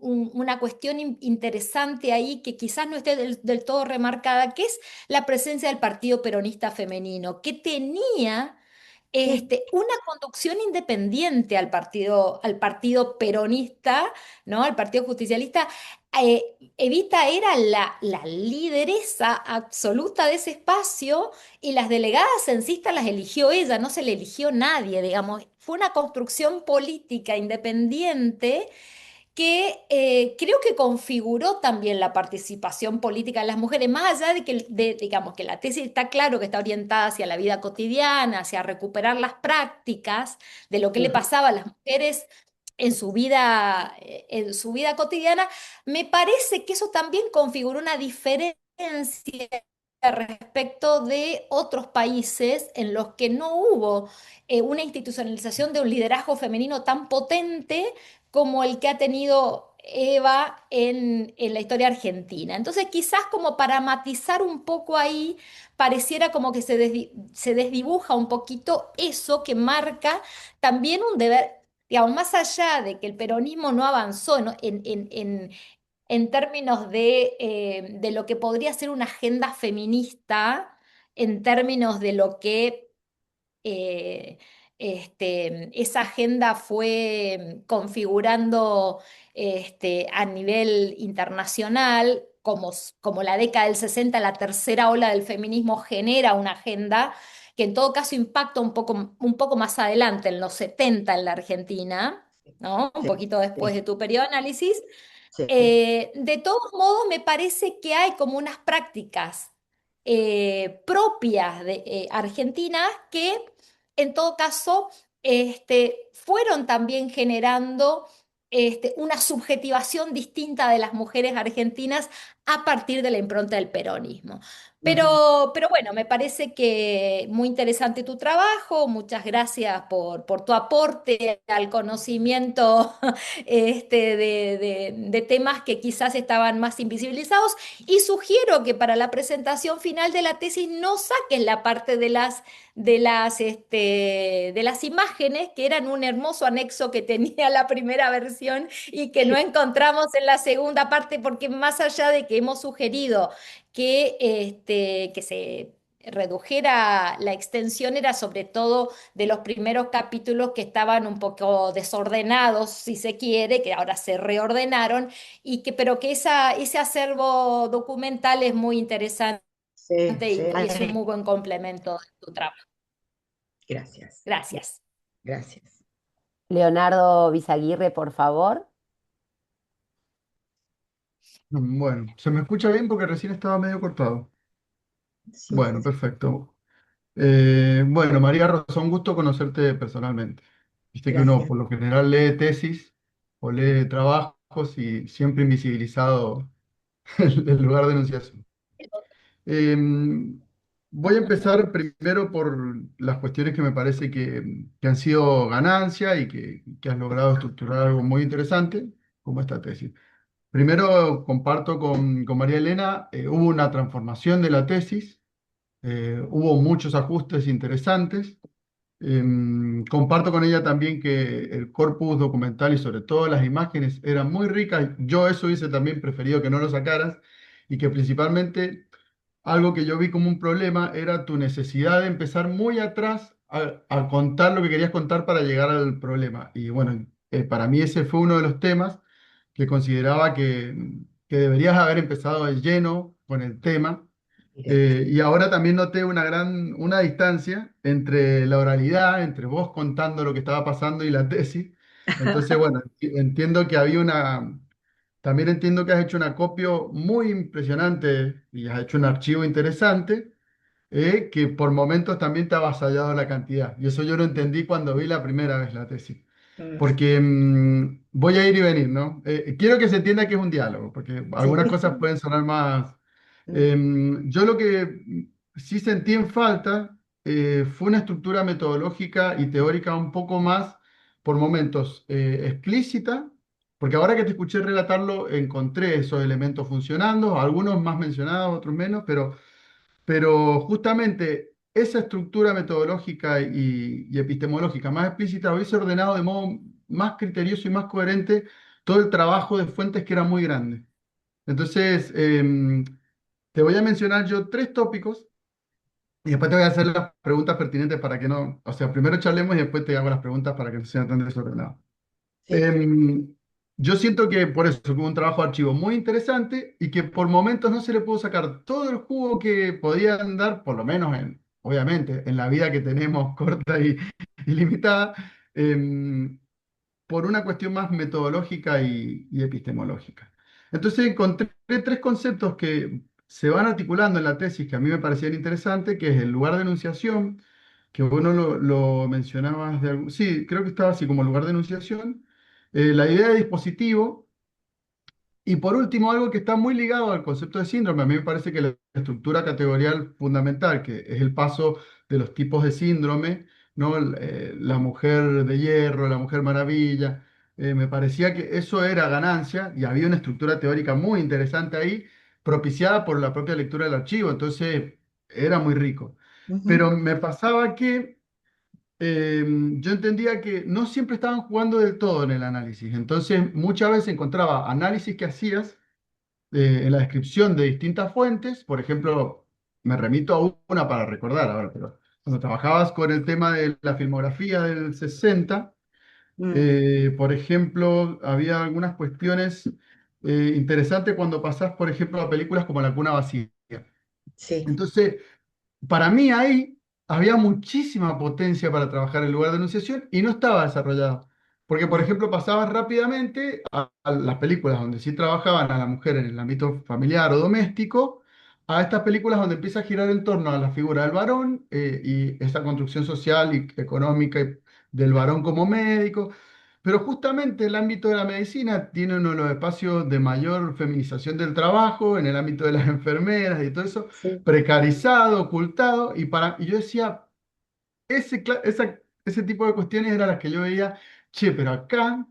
una cuestión interesante ahí que quizás no esté del todo remarcada, que es la presencia del Partido Peronista Femenino, que tenía sí, una conducción independiente al partido peronista, ¿no? Al partido justicialista. Evita era la lideresa absoluta de ese espacio y las delegadas censistas las eligió ella, no se le eligió nadie, digamos. Fue una construcción política independiente que creo que configuró también la participación política de las mujeres, más allá de que, digamos, que la tesis está claro que está orientada hacia la vida cotidiana, hacia recuperar las prácticas de lo que le ujú, pasaba a las mujeres en su vida cotidiana, me parece que eso también configuró una diferencia respecto de otros países en los que no hubo una institucionalización de un liderazgo femenino tan potente como el que ha tenido Eva en la historia argentina. Entonces, quizás como para matizar un poco ahí, pareciera como que se desdibuja un poquito eso que marca también un deber, digamos, más allá de que el peronismo no avanzó, ¿no? En términos de lo que podría ser una agenda feminista, en términos de lo que eh, esa agenda fue configurando a nivel internacional, como la década del 60 la tercera ola del feminismo genera una agenda que en todo caso impacta un poco más adelante, en los 70 en la Argentina, ¿no? Un sí, poquito después de sí, tu periodo de análisis. sí, De todos modos, me parece que hay como unas prácticas propias de Argentina que, en todo caso, fueron también generando una subjetivación distinta de las mujeres argentinas a partir de la impronta del peronismo. ujú. Pero bueno, me parece que muy interesante tu trabajo. Muchas gracias por tu aporte al conocimiento de temas que quizás estaban más invisibilizados. Y sugiero que para la presentación final de la tesis no saques la parte de las imágenes, que eran un hermoso anexo que tenía la primera versión y que no encontramos en la segunda parte, porque más allá de que hemos sugerido que se redujera la extensión, era sobre todo de los primeros capítulos que estaban un poco desordenados, si se quiere, que ahora se reordenaron, pero que ese acervo documental es muy interesante Sí, sí, y es un muy buen complemento de tu trabajo. gracias, Gracias. gracias. Leonardo Bizaguirre, por favor. Bueno, ¿se me escucha bien? Porque recién estaba medio cortado. Sí, Bueno, perfecto. Bueno, María Rosa, un gusto conocerte personalmente. Viste que uno gracias. por lo general lee tesis o lee trabajos y siempre invisibilizado el lugar de enunciación. Voy a empezar primero por las cuestiones que me parece que han sido ganancia y que has logrado estructurar algo muy interesante, como esta tesis. Primero, comparto con María Elena, hubo una transformación de la tesis, hubo muchos ajustes interesantes. Comparto con ella también que el corpus documental y sobre todo las imágenes eran muy ricas. Yo eso hubiese también preferido que no lo sacaras y que principalmente algo que yo vi como un problema era tu necesidad de empezar muy atrás a contar lo que querías contar para llegar al problema. Y bueno, para mí ese fue uno de los temas que consideraba que deberías haber empezado de lleno con el tema. Directo. Y ahora también noté una distancia entre la oralidad, entre vos contando lo que estaba pasando y la tesis. Entonces, bueno, entiendo que había también entiendo que has hecho un acopio muy impresionante y has hecho un archivo interesante, que por momentos también te ha avasallado la cantidad. Y eso yo lo entendí cuando vi la primera vez la tesis. Mm, Porque voy a ir y venir, ¿no? Quiero que se entienda que es un diálogo, porque sí. algunas cosas pueden sonar más. Mm, Yo lo que sí sentí en falta fue una estructura metodológica y teórica un poco más, por momentos, explícita, porque ahora que te escuché relatarlo, encontré esos elementos funcionando, algunos más mencionados, otros menos, pero justamente esa estructura metodológica y epistemológica más explícita hubiese ordenado de modo más criterioso y más coherente todo el trabajo de fuentes que era muy grande. Entonces, te voy a mencionar yo tres tópicos y después te voy a hacer las preguntas pertinentes para que no, o sea, primero charlemos y después te hago las preguntas para que no sea tan desordenado. sí. Em, yo siento que por eso, que hubo un trabajo de archivo muy interesante y que por momentos no se le pudo sacar todo el jugo que podían dar, por lo menos obviamente, en la vida que tenemos corta y limitada, em, por una cuestión más metodológica y epistemológica. Entonces encontré tres conceptos que se van articulando en la tesis que a mí me parecían interesantes, que es el lugar de enunciación, que uno lo mencionabas de algún. Sí, creo que estaba así como lugar de enunciación, la idea de dispositivo, y por último, algo que está muy ligado al concepto de síndrome, a mí me parece que la estructura categorial fundamental, que es el paso de los tipos de síndrome, ¿no? La mujer de hierro, la mujer maravilla, me parecía que eso era ganancia y había una estructura teórica muy interesante ahí, propiciada por la propia lectura del archivo, entonces era muy rico. Ujú, Pero me pasaba que yo entendía que no siempre estaban jugando del todo en el análisis. Entonces, muchas veces encontraba análisis que hacías en la descripción de distintas fuentes. Por ejemplo, me remito a una para recordar ahora, pero cuando trabajabas con el tema de la filmografía del 60, mm, por ejemplo, había algunas cuestiones interesantes cuando pasás, por ejemplo, a películas como La Cuna Vacía. sí. Entonces, para mí ahí había muchísima potencia para trabajar en lugar de enunciación y no estaba desarrollado. Porque, por Mm, ejemplo, pasaba rápidamente a las películas donde sí trabajaban a la mujer en el ámbito familiar o doméstico, a estas películas donde empieza a girar en torno a la figura del varón y esa construcción social y económica del varón como médico. Pero justamente el ámbito de la medicina tiene uno de los espacios de mayor feminización del trabajo, en el ámbito de las enfermeras y todo eso sí. precarizado, ocultado, y yo decía, ese tipo de cuestiones eran las que yo veía, che, pero acá,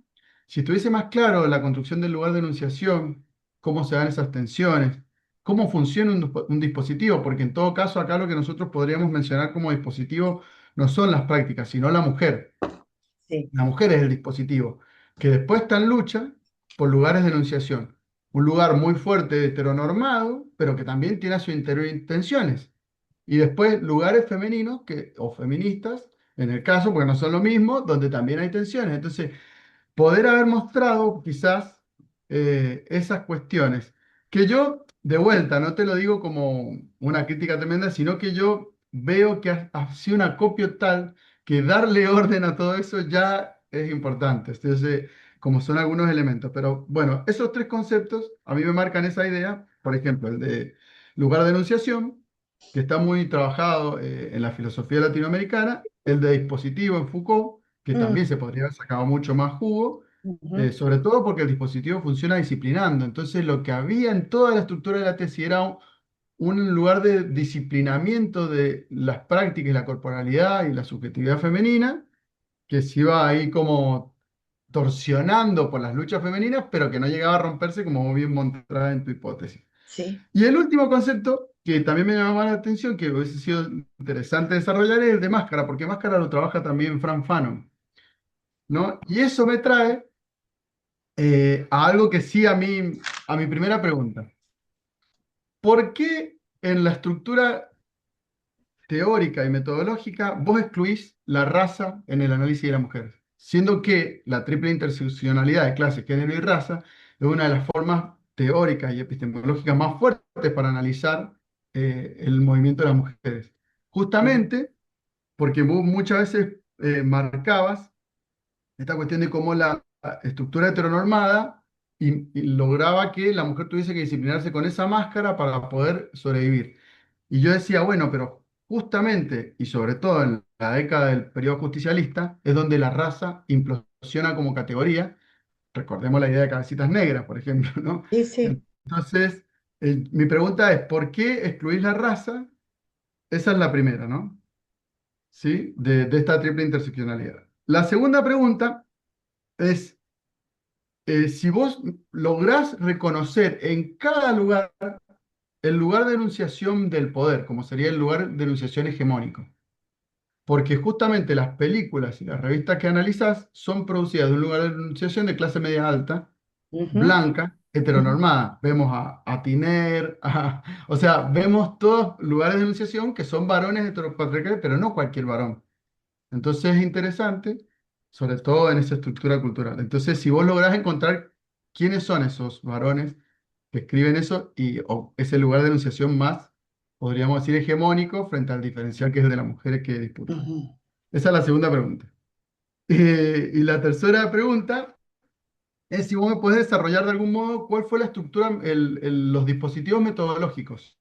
si estuviese más claro la construcción del lugar de enunciación, cómo se dan esas tensiones, cómo funciona un dispositivo, porque en todo caso acá lo que nosotros podríamos mencionar como dispositivo no son las prácticas, sino la mujer. Sí, La mujer es el dispositivo, que después está en lucha por lugares de enunciación. Un lugar muy fuerte, heteronormado, pero que también tiene a su interior intenciones. Y después lugares femeninos o feministas, en el caso, porque no son lo mismo, donde también hay tensiones. Entonces, poder haber mostrado quizás esas cuestiones. Que yo, de vuelta, no te lo digo como una crítica tremenda, sino que yo veo que ha sido un acopio tal que darle orden a todo eso ya es importante. Entonces, como son algunos elementos. Pero bueno, esos tres conceptos a mí me marcan esa idea. Por ejemplo, el de lugar de enunciación, que está muy trabajado en la filosofía latinoamericana, el de dispositivo en Foucault, que mm, también se podría haber sacado mucho más jugo, ujú, sobre todo porque el dispositivo funciona disciplinando. Entonces, lo que había en toda la estructura de la tesis era un lugar de disciplinamiento de las prácticas y la corporalidad y la subjetividad femenina, que se iba ahí como torsionando por las luchas femeninas, pero que no llegaba a romperse como bien mostraba en tu hipótesis. sí. Y el último concepto, que también me llamaba la atención, que hubiese sido interesante desarrollar, es el de Máscara, porque Máscara lo trabaja también Fran Fanon, ¿no? Y eso me trae a algo que sí a mi primera pregunta. ¿Por qué en la estructura teórica y metodológica vos excluís la raza en el análisis de la mujer? Siendo que la triple interseccionalidad de clase, género y raza es una de las formas teóricas y epistemológicas más fuertes para analizar el movimiento de las mujeres. Mm, Justamente porque vos muchas veces marcabas esta cuestión de cómo la estructura heteronormada y lograba que la mujer tuviese que disciplinarse con esa máscara para poder sobrevivir. Y yo decía, bueno, pero justamente, y sobre todo en la década del periodo justicialista, es donde la raza implosiona como categoría. Recordemos la idea de cabecitas negras, por ejemplo, ¿no? Sí, sí. Entonces, mi pregunta es, ¿por qué excluís la raza? Esa es la primera, ¿no? ¿Sí? De esta triple interseccionalidad. La segunda pregunta es, si vos lográs reconocer en cada lugar el lugar de enunciación del poder, como sería el lugar de enunciación hegemónico, porque justamente las películas y las revistas que analizás son producidas de un lugar de enunciación de clase media alta, Ujú, blanca, ujú, heteronormada. Vemos a Tiner, o sea, vemos todos lugares de enunciación que son varones heteropatriarcales, pero no cualquier varón. Entonces es interesante, sobre todo en esa estructura cultural. Entonces, si vos lográs encontrar quiénes son esos varones que escriben eso y o ese lugar de enunciación más, podríamos decir, hegemónico frente al diferencial que es de las mujeres que disputan. ujú. Esa es la segunda pregunta. Y la tercera pregunta es si vos me podés desarrollar de algún modo cuál fue la estructura, los dispositivos metodológicos.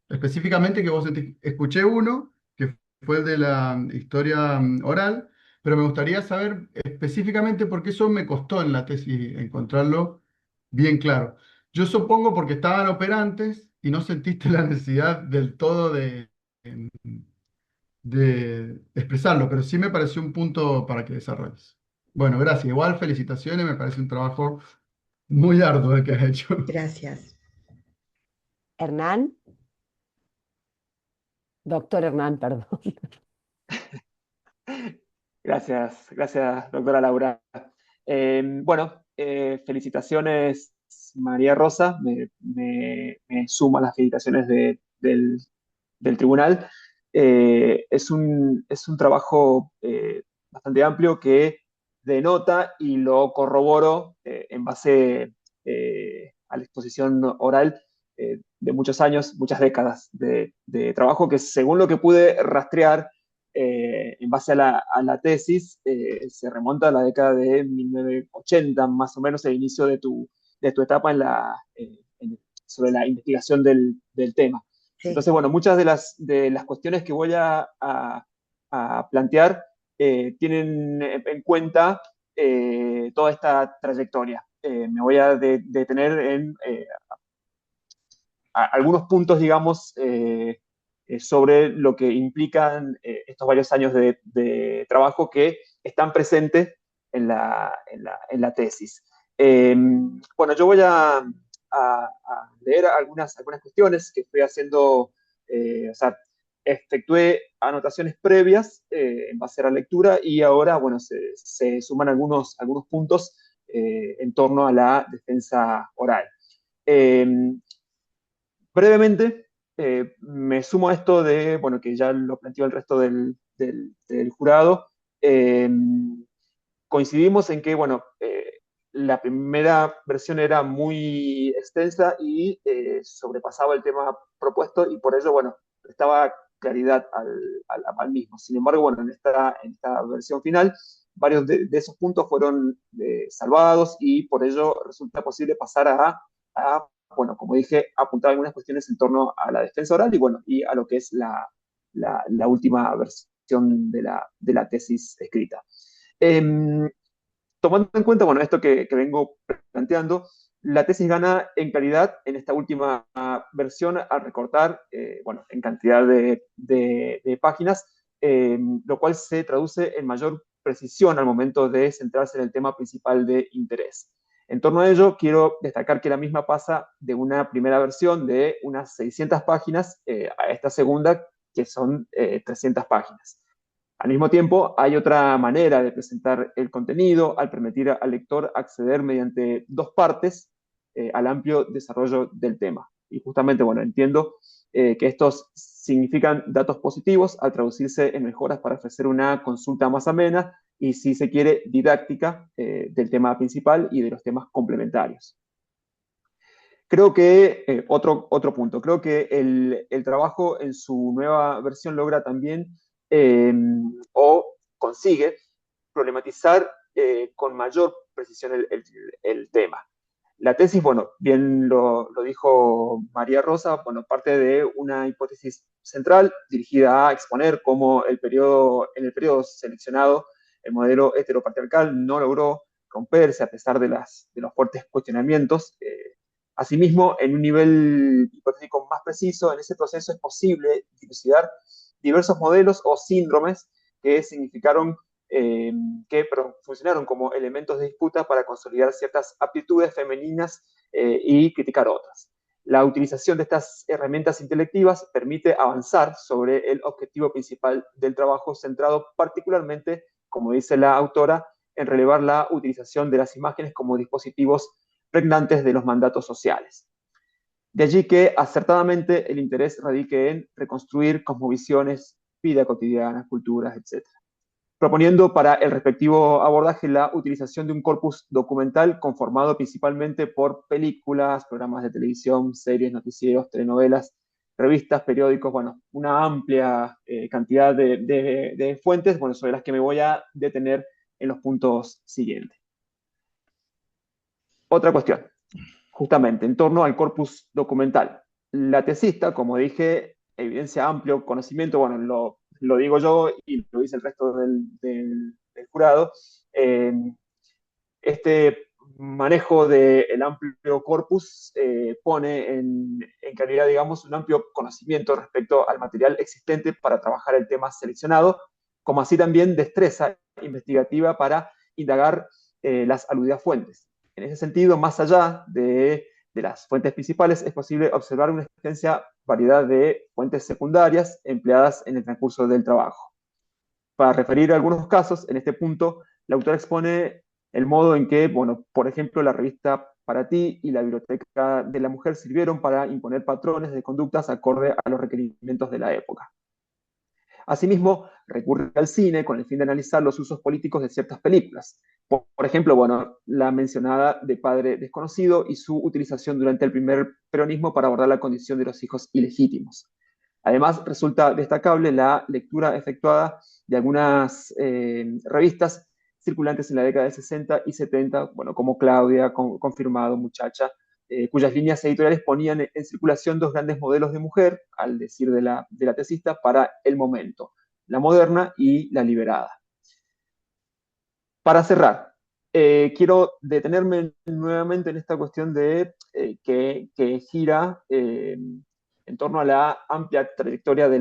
Específicamente que vos escuché uno, que fue el de la historia oral, pero me gustaría saber específicamente porque eso me costó en la tesis encontrarlo bien claro. Yo supongo porque estaban operantes y no sentiste la necesidad del todo de expresarlo, pero sí me pareció un punto para que desarrolles. Bueno, gracias. Igual felicitaciones, me parece un trabajo muy arduo el que has hecho. Gracias. Hernán, doctor Hernán, perdón. Gracias, gracias, doctora Laura. Bueno, felicitaciones, María Rosa. Me sumo a las felicitaciones del tribunal. Es un trabajo bastante amplio que denota y lo corroboro en base a la exposición oral de muchos años, muchas décadas de trabajo que según lo que pude rastrear en base a la tesis, se remonta a la década de 1980, más o menos el inicio de tu etapa sobre la investigación del tema. Sí. Entonces, bueno, muchas de las cuestiones que voy a plantear tienen en cuenta toda esta trayectoria. Me voy a detener en algunos puntos, digamos, sobre lo que implican estos varios años trabajo que están presentes en la tesis. Bueno, yo voy a leer algunas cuestiones que fui haciendo, o sea, efectué anotaciones previas en base a la lectura y ahora, bueno, se suman algunos puntos en torno a la defensa oral. Eh, Brevemente, me sumo a esto de, bueno, que ya lo planteó el resto del jurado. Eh, Coincidimos en que, bueno, la primera versión era muy extensa y sobrepasaba el tema propuesto y por ello, bueno, prestaba claridad al mismo. Sin embargo, bueno, en esta versión final, varios de esos puntos fueron salvados y por ello resulta posible pasar bueno, como dije, apuntar algunas cuestiones en torno a la defensa oral y, bueno, y a lo que es la última versión de la tesis escrita. Eh, Tomando en cuenta, bueno, esto que vengo planteando, la tesis gana en calidad en esta última versión al recortar, bueno, en cantidad de páginas, lo cual se traduce en mayor precisión al momento de centrarse en el tema principal de interés. En torno a ello, quiero destacar que la misma pasa de una primera versión de unas 600 páginas a esta segunda, que son 300 páginas. Al mismo tiempo, hay otra manera de presentar el contenido al permitir al lector acceder mediante dos partes al amplio desarrollo del tema. Y justamente, bueno, entiendo que estos significan datos positivos al traducirse en mejoras para ofrecer una consulta más amena y, si se quiere, didáctica del tema principal y de los temas complementarios. Creo que, otro punto, creo que el trabajo en su nueva versión logra también o consigue problematizar con mayor precisión el tema. La tesis, bueno, bien lo dijo María Rosa, bueno, parte de una hipótesis central dirigida a exponer cómo en el periodo seleccionado el modelo heteropatriarcal no logró romperse a pesar de los fuertes cuestionamientos. Asimismo, en un nivel hipotético más preciso, en ese proceso es posible dilucidar diversos modelos o síndromes que significaron funcionaron como elementos de disputa para consolidar ciertas aptitudes femeninas y criticar otras. La utilización de estas herramientas intelectivas permite avanzar sobre el objetivo principal del trabajo, centrado particularmente, como dice la autora, en relevar la utilización de las imágenes como dispositivos pregnantes de los mandatos sociales. De allí que, acertadamente, el interés radique en reconstruir cosmovisiones, vida cotidiana, culturas, etc., proponiendo para el respectivo abordaje la utilización de un corpus documental conformado principalmente por películas, programas de televisión, series, noticieros, telenovelas, revistas, periódicos, bueno, una amplia cantidad de fuentes, bueno, sobre las que me voy a detener en los puntos siguientes. Otra cuestión, justamente, en torno al corpus documental. La tesista, como dije, evidencia amplio conocimiento, bueno, lo digo yo y lo dice el resto del jurado. Este manejo del amplio corpus pone en claridad, digamos, un amplio conocimiento respecto al material existente para trabajar el tema seleccionado, como así también destreza investigativa para indagar las aludidas fuentes. En ese sentido, más allá de las fuentes principales, es posible observar una extensa variedad de fuentes secundarias empleadas en el transcurso del trabajo. Para referir a algunos casos, en este punto, la autora expone el modo en que, bueno, por ejemplo, la revista Para Ti y la Biblioteca de la Mujer sirvieron para imponer patrones de conductas acorde a los requerimientos de la época. Asimismo, recurre al cine con el fin de analizar los usos políticos de ciertas películas. Por ejemplo, bueno, la mencionada de Padre Desconocido y su utilización durante el primer peronismo para abordar la condición de los hijos ilegítimos. Además, resulta destacable la lectura efectuada de algunas revistas circulantes en la década de 60 y 70, bueno, como Claudia, Confirmado, Muchacha, cuyas líneas editoriales ponían en circulación dos grandes modelos de mujer, al decir de la tesista, para el momento, la moderna y la liberada. Para cerrar, quiero detenerme nuevamente en esta cuestión de que gira en torno a la amplia trayectoria de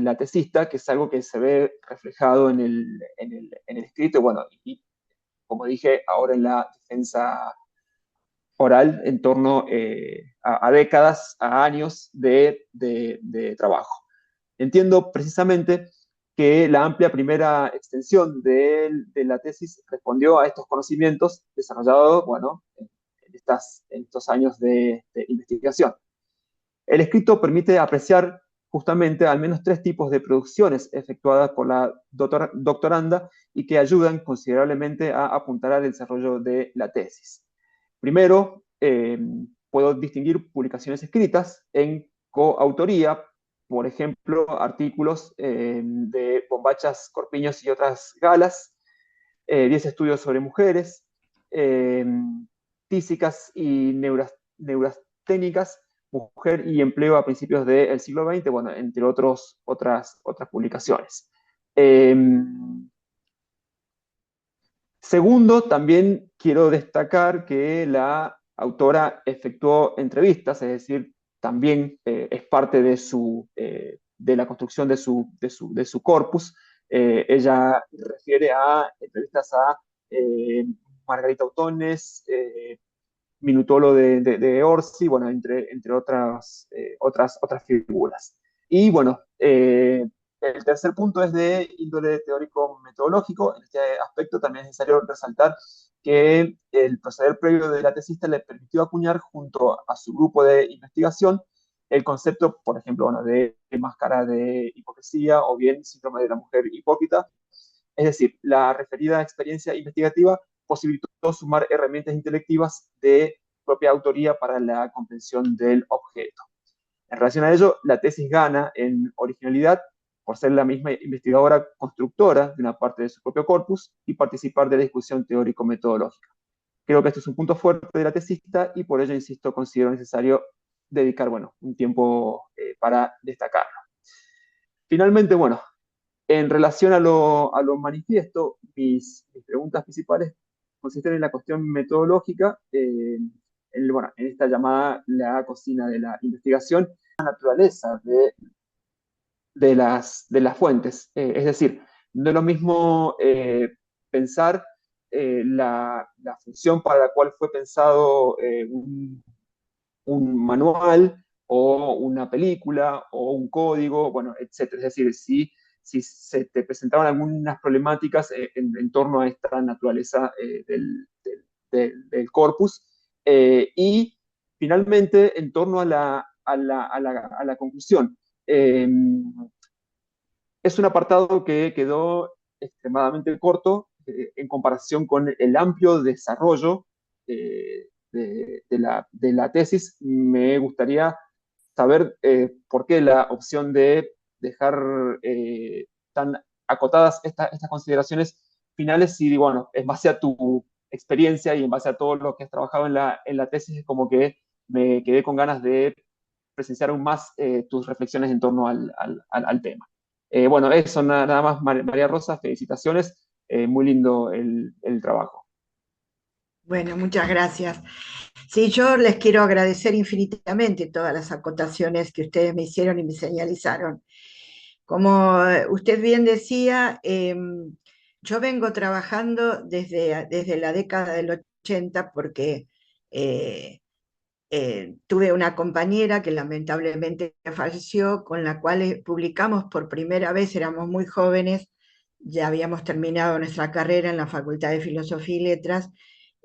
la tesista, que es algo que se ve reflejado en el escrito, bueno, y como dije, ahora en la defensa oral en torno a décadas, a años de trabajo. Entiendo precisamente que la amplia primera extensión de la tesis respondió a estos conocimientos desarrollados, bueno, en estos años de investigación. El escrito permite apreciar justamente al menos tres tipos de producciones efectuadas por la doctoranda y que ayudan considerablemente a apuntar al desarrollo de la tesis. Primero, puedo distinguir publicaciones escritas en coautoría, por ejemplo, artículos de Bombachas, Corpiños y otras galas, 10 estudios sobre mujeres, tísicas y neurasténicas, mujer y empleo a principios del siglo XX, bueno, entre otras publicaciones. Segundo, también quiero destacar que la autora efectuó entrevistas, es decir, también es parte de la construcción de su corpus. Ella refiere a entrevistas a Margarita Otones, Minutolo de Orsi, bueno, entre otras figuras. Y bueno, el tercer punto es de índole teórico-metodológico. En este aspecto también es necesario resaltar que el proceder previo de la tesista le permitió acuñar junto a su grupo de investigación el concepto, por ejemplo, bueno, de máscara de hipocresía o bien síndrome de la mujer hipócrita. Es decir, la referida experiencia investigativa posibilitó sumar herramientas intelectivas de propia autoría para la comprensión del objeto. En relación a ello, la tesis gana en originalidad por ser la misma investigadora constructora de una parte de su propio corpus y participar de la discusión teórico-metodológica. Creo que esto es un punto fuerte de la tesista y por ello, insisto, considero necesario dedicar, bueno, un tiempo para destacarlo. Finalmente, bueno, en relación a lo manifiesto, mis preguntas principales consisten en la cuestión metodológica, bueno, en esta llamada la cocina de la investigación, la naturaleza de las fuentes. Es decir, no es lo mismo pensar la función para la cual fue pensado un manual o una película o un código, bueno, etcétera. Es decir, si se te presentaban algunas problemáticas en torno a esta naturaleza del corpus. Y finalmente, en torno a la conclusión. Es un apartado que quedó extremadamente corto en comparación con el amplio desarrollo de la tesis. Me gustaría saber por qué la opción de dejar tan acotadas estas consideraciones finales, y bueno, en base a tu experiencia y en base a todo lo que has trabajado en la tesis, es como que me quedé con ganas de presenciar aún más tus reflexiones en torno al tema. Bueno, eso nada más, María Rosa, felicitaciones, muy lindo el trabajo. Bueno, muchas gracias. Sí, yo les quiero agradecer infinitamente todas las acotaciones que ustedes me hicieron y me señalizaron. Como usted bien decía, yo vengo trabajando desde la década del 80 porque tuve una compañera que lamentablemente falleció, con la cual publicamos por primera vez, éramos muy jóvenes, ya habíamos terminado nuestra carrera en la Facultad de Filosofía y Letras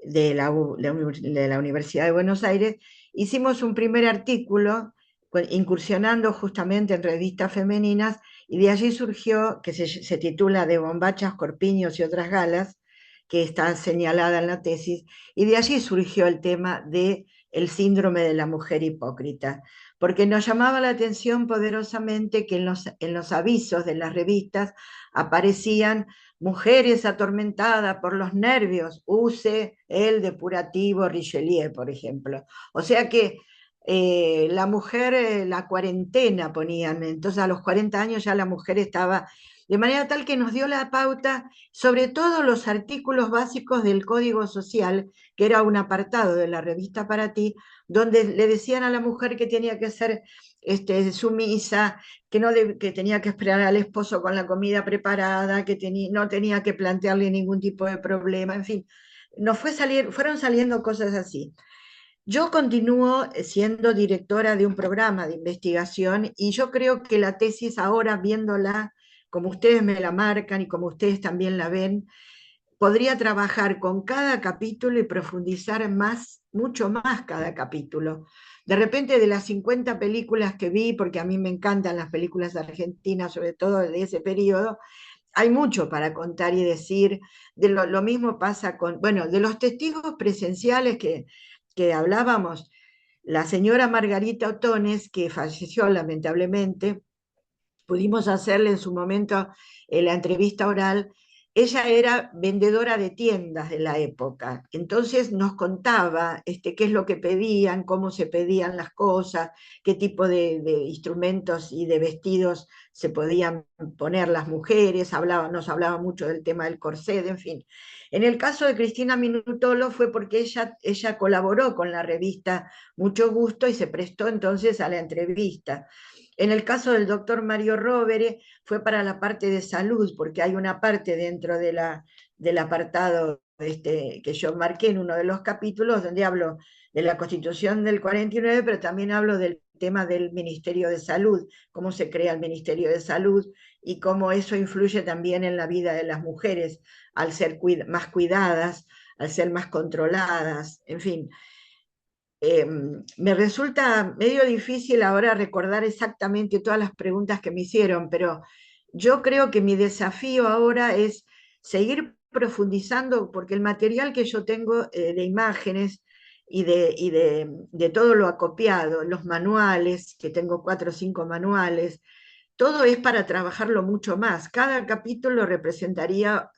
de la Universidad de Buenos Aires. Hicimos un primer artículo incursionando justamente en revistas femeninas, y de allí surgió, que se titula De bombachas, corpiños y otras galas, que está señalada en la tesis, y de allí surgió el tema de el síndrome de la mujer hipócrita, porque nos llamaba la atención poderosamente que en los avisos de las revistas aparecían mujeres atormentadas por los nervios, use el depurativo Richelieu, por ejemplo. O sea que la mujer, la cuarentena ponían, entonces a los 40 años ya la mujer estaba, de manera tal que nos dio la pauta, sobre todo los artículos básicos del Código Social, que era un apartado de la revista Para Ti, donde le decían a la mujer que tenía que ser sumisa, que tenía que esperar al esposo con la comida preparada, que no tenía que plantearle ningún tipo de problema, en fin, fueron saliendo cosas así. Yo continúo siendo directora de un programa de investigación, y yo creo que la tesis ahora, viéndola como ustedes me la marcan y como ustedes también la ven, podría trabajar con cada capítulo y profundizar más, mucho más cada capítulo. De repente, de las 50 películas que vi, porque a mí me encantan las películas argentinas, sobre todo de ese periodo, hay mucho para contar y decir. Lo mismo pasa con, bueno, de los testigos presenciales que hablábamos, la señora Margarita Otones, que falleció lamentablemente, pudimos hacerle en su momento la entrevista oral. Ella era vendedora de tiendas de la época, entonces nos contaba qué es lo que pedían, cómo se pedían las cosas, qué tipo de instrumentos y de vestidos se podían poner las mujeres, nos hablaba mucho del tema del corset, en fin. En el caso de Cristina Minutolo fue porque ella colaboró con la revista Mucho Gusto y se prestó entonces a la entrevista. En el caso del doctor Mario Rovere fue para la parte de salud, porque hay una parte dentro del apartado que yo marqué en uno de los capítulos, donde hablo de la Constitución del 49, pero también hablo del tema del Ministerio de Salud, cómo se crea el Ministerio de Salud y cómo eso influye también en la vida de las mujeres, al ser más cuidadas, al ser más controladas, en fin. Me resulta medio difícil ahora recordar exactamente todas las preguntas que me hicieron, pero yo creo que mi desafío ahora es seguir profundizando, porque el material que yo tengo de imágenes de todo lo acopiado, los manuales, que tengo 4 o 5 manuales, todo es para trabajarlo mucho más. Cada capítulo representaría,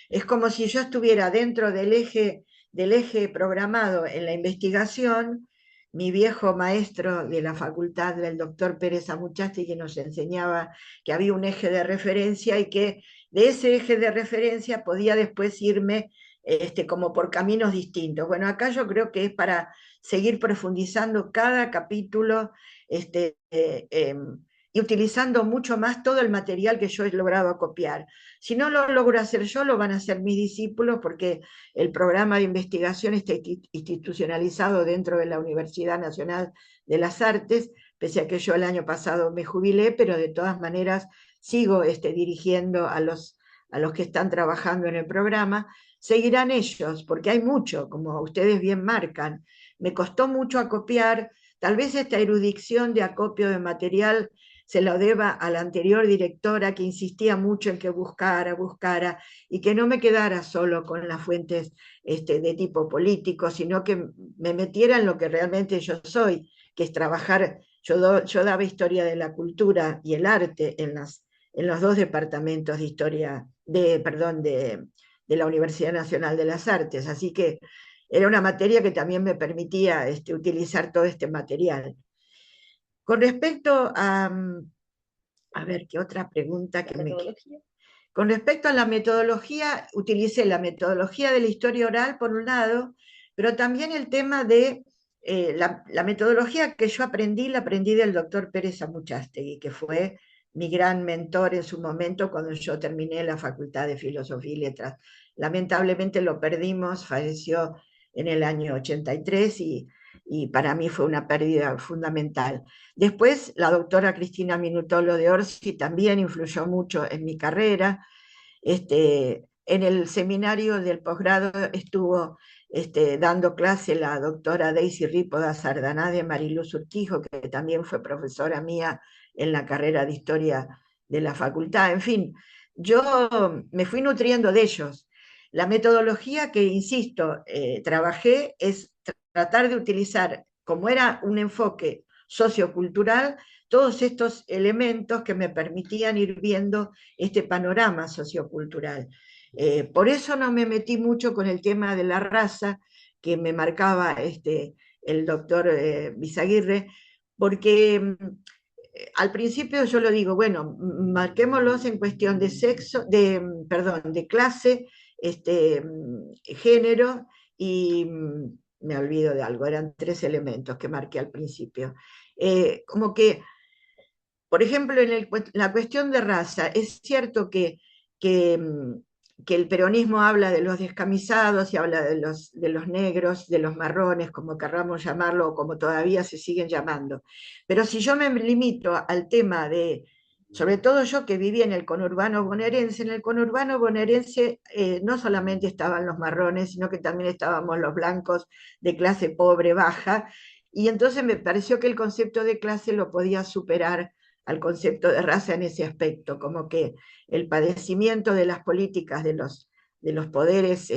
es como si yo estuviera dentro del eje del eje programado en la investigación, mi viejo maestro de la facultad, el doctor Pérez Amuchasti, que nos enseñaba que había un eje de referencia y que de ese eje de referencia podía después irme como por caminos distintos. Bueno, acá yo creo que es para seguir profundizando cada capítulo y utilizando mucho más todo el material que yo he logrado acopiar. Si no lo logro hacer yo, lo van a hacer mis discípulos, porque el programa de investigación está institucionalizado dentro de la Universidad Nacional de las Artes, pese a que yo el año pasado me jubilé, pero de todas maneras sigo dirigiendo a los que están trabajando en el programa. Seguirán ellos, porque hay mucho, como ustedes bien marcan. Me costó mucho acopiar, tal vez esta erudición de acopio de material se lo deba a la anterior directora, que insistía mucho en que buscara, y que no me quedara solo con las fuentes de tipo político, sino que me metiera en lo que realmente yo soy, que es trabajar. Yo daba historia de la cultura y el arte en los dos departamentos de historia, de la Universidad Nacional de las Artes, así que era una materia que también me permitía utilizar todo este material. Con respecto a ver, ¿qué otra pregunta que me... Con respecto a la metodología, utilicé la metodología de la historia oral, por un lado, pero también el tema de la metodología que yo aprendí, la aprendí del doctor Pérez Amuchastegui, que fue mi gran mentor en su momento cuando yo terminé la Facultad de Filosofía y Letras. Lamentablemente lo perdimos, falleció en el año 83 y para mí fue una pérdida fundamental. Después, la doctora Cristina Minutolo de Orsi también influyó mucho en mi carrera. En el seminario del posgrado estuvo dando clase la doctora Daisy Rípoda Sardaná de Mariluz Urquijo, que también fue profesora mía en la carrera de Historia de la facultad. En fin, yo me fui nutriendo de ellos. La metodología que, insisto, trabajé es tratar de utilizar, como era un enfoque sociocultural, todos estos elementos que me permitían ir viendo este panorama sociocultural. Por eso no me metí mucho con el tema de la raza que me marcaba el doctor Bizaguirre, porque al principio yo lo digo, bueno, marquémoslos en cuestión de sexo, perdón, de clase, género y me olvido de algo, eran 3 elementos que marqué al principio. Como que, por ejemplo, en la cuestión de raza, es cierto que, que el peronismo habla de los descamisados y habla de los negros, de los marrones, como querramos llamarlo, o como todavía se siguen llamando. Pero si yo me limito al tema de, sobre todo yo que viví en el conurbano bonaerense, en el conurbano bonaerense no solamente estaban los marrones, sino que también estábamos los blancos de clase pobre, baja, y entonces me pareció que el concepto de clase lo podía superar al concepto de raza en ese aspecto, como que el padecimiento de las políticas de los poderes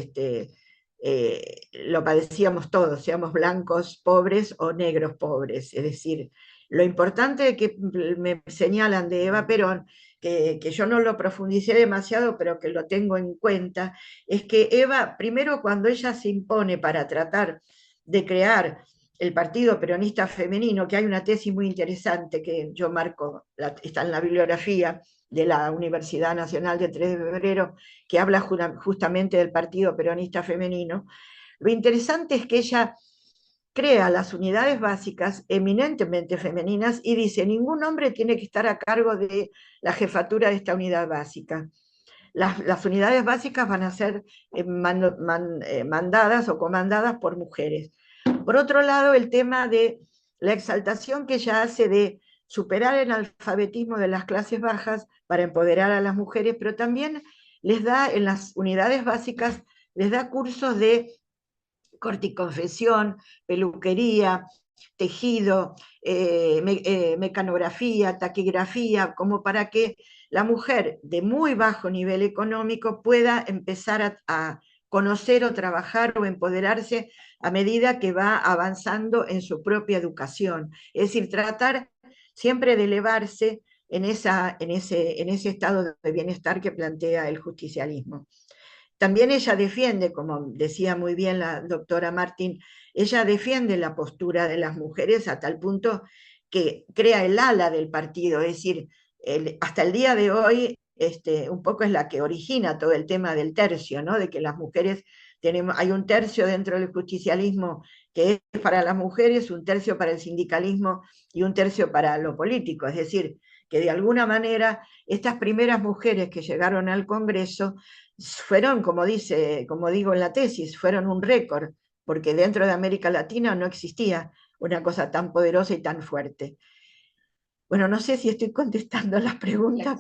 lo padecíamos todos, seamos blancos pobres o negros pobres. Es decir, lo importante que me señalan de Eva Perón, que yo no lo profundicé demasiado, pero que lo tengo en cuenta, es que Eva, primero cuando ella se impone para tratar de crear el Partido Peronista Femenino, que hay una tesis muy interesante que yo marco, está en la bibliografía de la Universidad Nacional de 3 de Febrero, que habla justamente del Partido Peronista Femenino. Lo interesante es que ella crea las unidades básicas eminentemente femeninas y dice, ningún hombre tiene que estar a cargo de la jefatura de esta unidad básica. Las unidades básicas van a ser mandadas o comandadas por mujeres. Por otro lado, el tema de la exaltación que ella hace de superar el analfabetismo de las clases bajas para empoderar a las mujeres, pero también les da en las unidades básicas, les da cursos de corte y confección, peluquería, tejido, mecanografía, taquigrafía, como para que la mujer de muy bajo nivel económico pueda empezar a conocer o trabajar o empoderarse a medida que va avanzando en su propia educación. Es decir, tratar siempre de elevarse en ese estado de bienestar que plantea el justicialismo. también ella defiende, como decía muy bien la doctora Martín, ella defiende la postura de las mujeres a tal punto que crea el ala del partido, es decir, hasta el día de hoy un poco es la que origina todo el tema del tercio, ¿no? De que las mujeres hay un tercio dentro del justicialismo que es para las mujeres, un tercio para el sindicalismo y un tercio para lo político, es decir, que de alguna manera estas primeras mujeres que llegaron al Congreso fueron, como digo en la tesis, fueron un récord, porque dentro de América Latina no existía una cosa tan poderosa y tan fuerte. Bueno, no sé si estoy contestando las preguntas,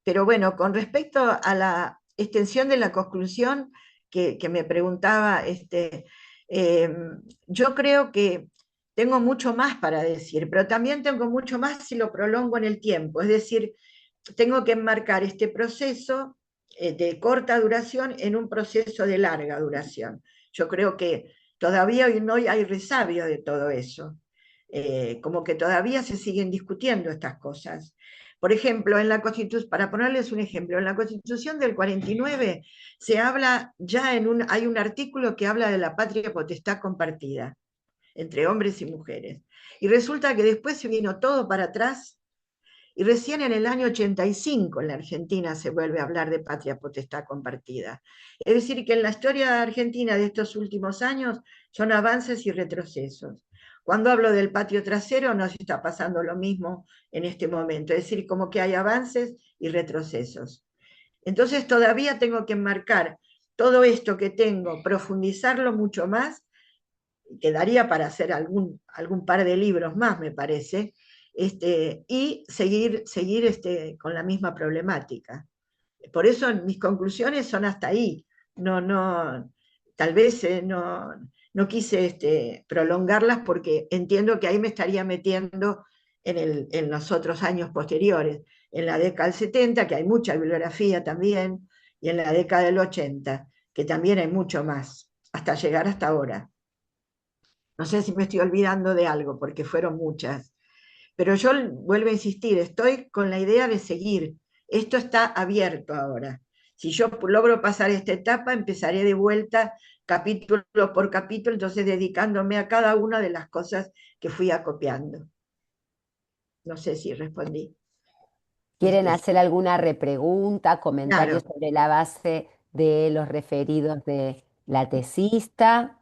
pero bueno, con respecto a la extensión de la conclusión que me preguntaba, yo creo que tengo mucho más para decir, pero también tengo mucho más si lo prolongo en el tiempo, es decir, tengo que enmarcar este proceso de corta duración en un proceso de larga duración. Yo creo que todavía hoy no hay resabio de todo eso, como que todavía se siguen discutiendo estas cosas. Por ejemplo, para ponerles un ejemplo, en la Constitución del 49 se habla ya hay un artículo que habla de la patria potestad compartida entre hombres y mujeres. Y resulta que después se vino todo para atrás y recién en el año 85 en la Argentina se vuelve a hablar de patria potestad compartida. Es decir, que en la historia argentina de estos últimos años son avances y retrocesos. Cuando hablo del patio trasero no se está pasando lo mismo en este momento, es decir, como que hay avances y retrocesos. Entonces todavía tengo que enmarcar todo esto que tengo, profundizarlo mucho más, quedaría para hacer algún par de libros más, me parece, y seguir con la misma problemática. Por eso mis conclusiones son hasta ahí. Tal vez no quise prolongarlas porque entiendo que ahí me estaría metiendo en los otros años posteriores, en la década del 70, que hay mucha bibliografía también, y en la década del 80, que también hay mucho más, hasta llegar hasta ahora. No sé si me estoy olvidando de algo, porque fueron muchas. Pero yo vuelvo a insistir, estoy con la idea de seguir. Esto está abierto ahora. Si yo logro pasar esta etapa, empezaré de vuelta capítulo por capítulo, entonces dedicándome a cada una de las cosas que fui acopiando. No sé si respondí. ¿Quieren hacer alguna repregunta, comentario Claro, sobre la base de los referidos de la tesista?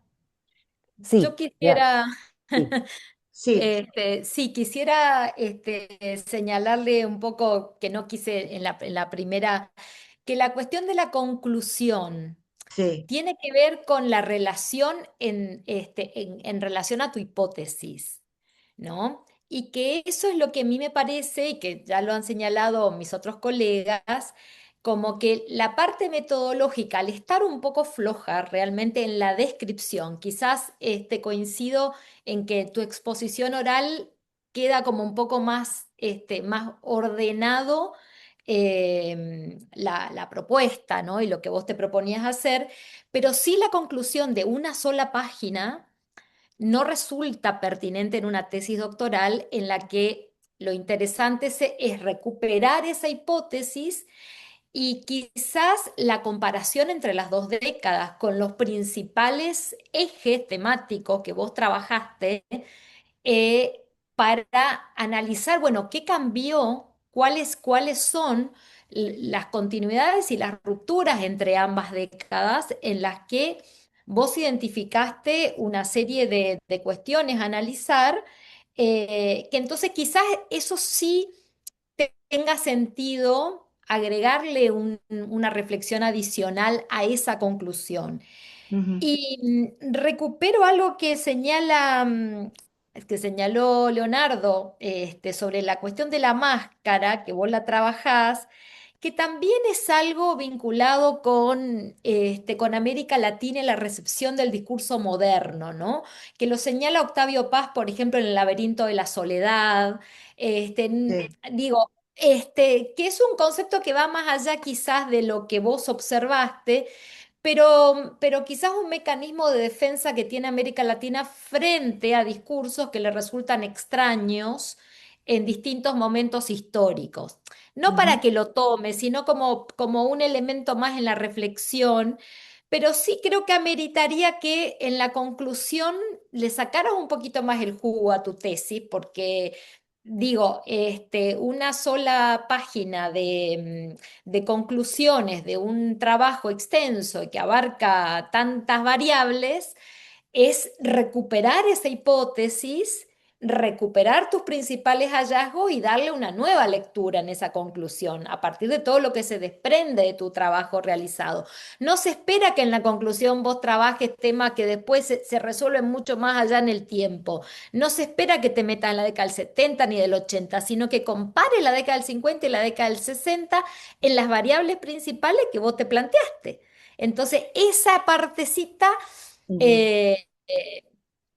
Yo Sí, quisiera, sí. sí, sí, quisiera señalarle un poco que no quise en la primera, que la cuestión de la conclusión sí. tiene que ver con la relación en relación a tu hipótesis, ¿no? Y que eso es lo que a mí me parece, y que ya lo han señalado mis otros colegas, como que la parte metodológica, al estar un poco floja realmente en la descripción, quizás coincido en que tu exposición oral queda como un poco más, más ordenado la propuesta, ¿no? Y lo que vos te proponías hacer, pero sí la conclusión de una sola página no resulta pertinente en una tesis doctoral en la que lo interesante es recuperar esa hipótesis y quizás la comparación entre las dos décadas con los principales ejes temáticos que vos trabajaste eh, para analizar, bueno, qué cambió, cuáles son las continuidades y las rupturas entre ambas décadas en las que vos identificaste una serie de cuestiones a analizar, que entonces quizás eso sí tenga sentido agregarle una reflexión adicional a esa conclusión. Ujú, Y recupero algo que señaló Leonardo, sobre la cuestión de la máscara, que vos la trabajás, que también es algo vinculado con América Latina y la recepción del discurso moderno, ¿no? Que lo señala Octavio Paz, por ejemplo, en El laberinto de la soledad. sí, Digo, que es un concepto que va más allá quizás de lo que vos observaste, pero quizás un mecanismo de defensa que tiene América Latina frente a discursos que le resultan extraños en distintos momentos históricos. No para Ujú. que lo tomes, sino como un elemento más en la reflexión, pero sí creo que ameritaría que en la conclusión le sacaras un poquito más el jugo a tu tesis, porque digo, una sola página de conclusiones de un trabajo extenso y que abarca tantas variables, es recuperar esa hipótesis, recuperar tus principales hallazgos y darle una nueva lectura en esa conclusión, a partir de todo lo que se desprende de tu trabajo realizado. No se espera que en la conclusión vos trabajes temas que después se resuelven mucho más allá en el tiempo. No se espera que te metas en la década del 70 ni del 80, sino que compare la década del 50 y la década del 60 en las variables principales que vos te planteaste. Entonces, esa partecita Ujú. eh,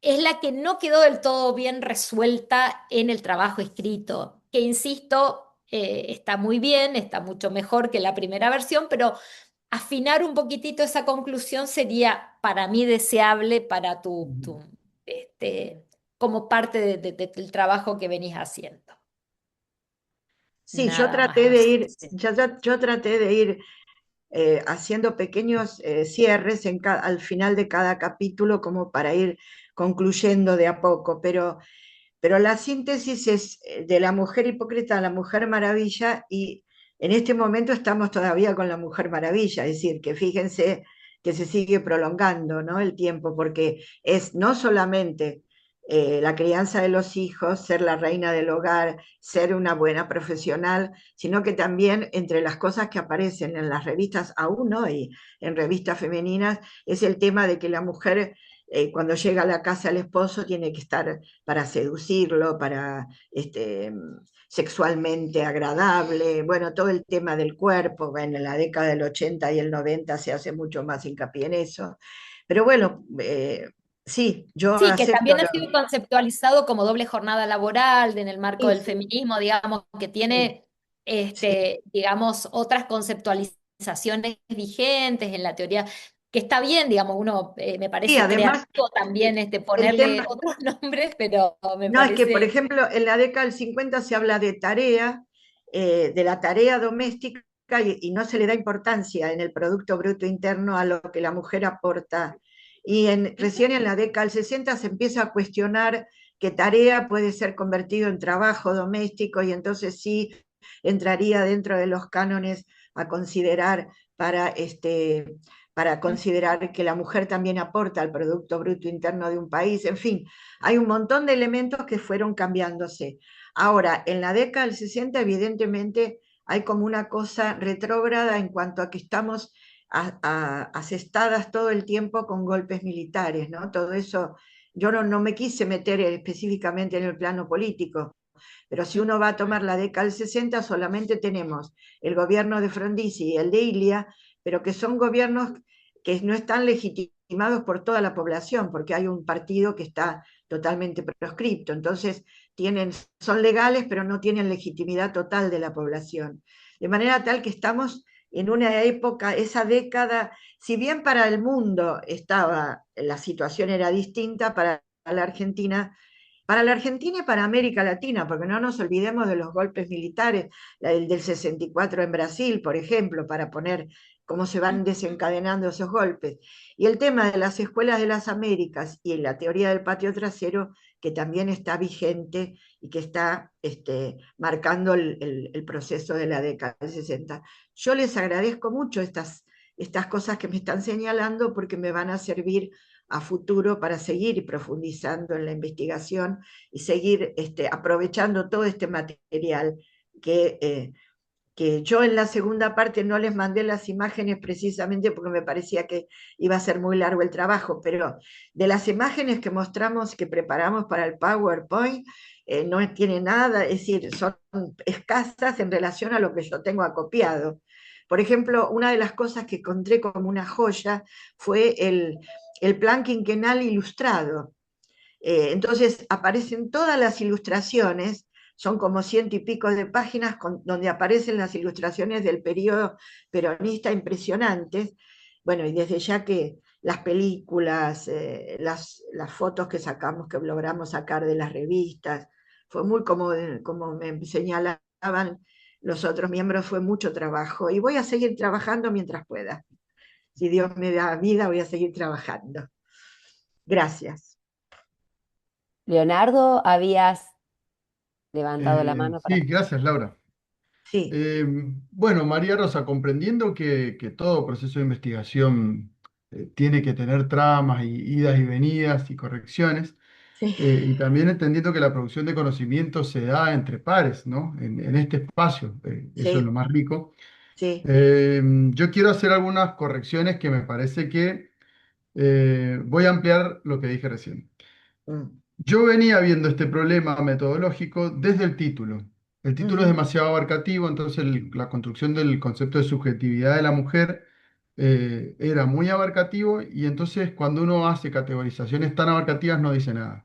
es la que no quedó del todo bien resuelta en el trabajo escrito, que insisto, está muy bien, está mucho mejor que la primera versión, pero afinar un poquitito esa conclusión sería para mí deseable para Ujú. como parte del trabajo que venís haciendo. Sí, yo Nada traté más, de así. ir, yo traté de ir haciendo pequeños cierres al final de cada capítulo como para ir concluyendo de a poco, pero la síntesis es de la mujer hipócrita a la mujer maravilla y en este momento estamos todavía con la mujer maravilla, es decir, que fíjense que se sigue prolongando, ¿no?, el tiempo, porque es no solamente la crianza de los hijos, ser la reina del hogar, ser una buena profesional, sino que también entre las cosas que aparecen en las revistas aún hoy, en revistas femeninas, es el tema de que la mujer cuando llega a la casa el esposo tiene que estar para seducirlo, para sexualmente agradable, bueno, todo el tema del cuerpo, bueno, en la década del 80 y el 90 se hace mucho más hincapié en eso, pero bueno, sí, yo Sí, que acepto. también ha sido conceptualizado como doble jornada laboral en el marco Sí, del sí, feminismo, digamos, que sí, tiene, sí. digamos, otras conceptualizaciones vigentes en la teoría, que está bien, digamos, uno me Sí, parece además, creativo también el ponerle tema, otros nombres, pero me no, es que, por parece. ejemplo, en la década del 50 se habla de tarea, de la tarea doméstica, y no se le da importancia en el Producto Bruto Interno a lo que la mujer aporta. Y recién en la década del 60 se empieza a cuestionar que tarea puede ser convertido en trabajo doméstico, y entonces sí entraría dentro de los cánones a considerar para considerar que la mujer también aporta al Producto Bruto Interno de un país, en fin, hay un montón de elementos que fueron cambiándose. Ahora, en la década del 60, evidentemente, hay como una cosa retrógrada en cuanto a que estamos asestadas todo el tiempo con golpes militares, ¿no? Todo eso, yo no me quise meter específicamente en el plano político, pero si uno va a tomar la década del 60, solamente tenemos el gobierno de Frondizi y el de Ilia, pero que son gobiernos que no están legitimados por toda la población, porque hay un partido que está totalmente proscripto. Entonces, son legales, pero no tienen legitimidad total de la población. De manera tal que estamos en una época, esa década, si bien para el mundo la situación era distinta, para la Argentina y para América Latina, porque no nos olvidemos de los golpes militares, el del 64 en Brasil, por ejemplo, para poner cómo se van desencadenando esos golpes. Y el tema de las escuelas de las Américas y la teoría del patio trasero, que también está vigente y que está marcando el proceso de la década del 60. Yo les agradezco mucho estas cosas que me están señalando porque me van a servir a futuro para seguir profundizando en la investigación y seguir aprovechando todo este material que yo en la segunda parte no les mandé las imágenes precisamente porque me parecía que iba a ser muy largo el trabajo, pero de las imágenes que mostramos, que preparamos para el PowerPoint, no tiene nada, es decir, son escasas en relación a lo que yo tengo acopiado. Por ejemplo, una de las cosas que encontré como una joya fue el plan quinquenal ilustrado. Entonces aparecen todas las ilustraciones, son como 100 y pico de páginas donde aparecen las ilustraciones del periodo peronista impresionantes. Bueno, y desde ya que las películas, las fotos que sacamos, que logramos sacar de las revistas, fue muy, como me señalaban los otros miembros, fue mucho trabajo. Y voy a seguir trabajando mientras pueda. Si Dios me da vida, voy a seguir trabajando. Gracias. Leonardo, habías levantado la mano para... Sí, gracias, Laura. Sí, Bueno, María Rosa, comprendiendo que todo proceso de investigación tiene que tener tramas y idas y venidas y correcciones, sí, y también entendiendo que la producción de conocimiento se da entre pares, ¿no? En este espacio, eso es lo sí, más rico. sí. Yo quiero hacer algunas correcciones que me parece que voy a ampliar lo que dije recién. Mm, Yo venía viendo este problema metodológico desde el título. El título es ujú, demasiado abarcativo, entonces la construcción del concepto de subjetividad de la mujer era muy abarcativo y entonces cuando uno hace categorizaciones tan abarcativas no dice nada.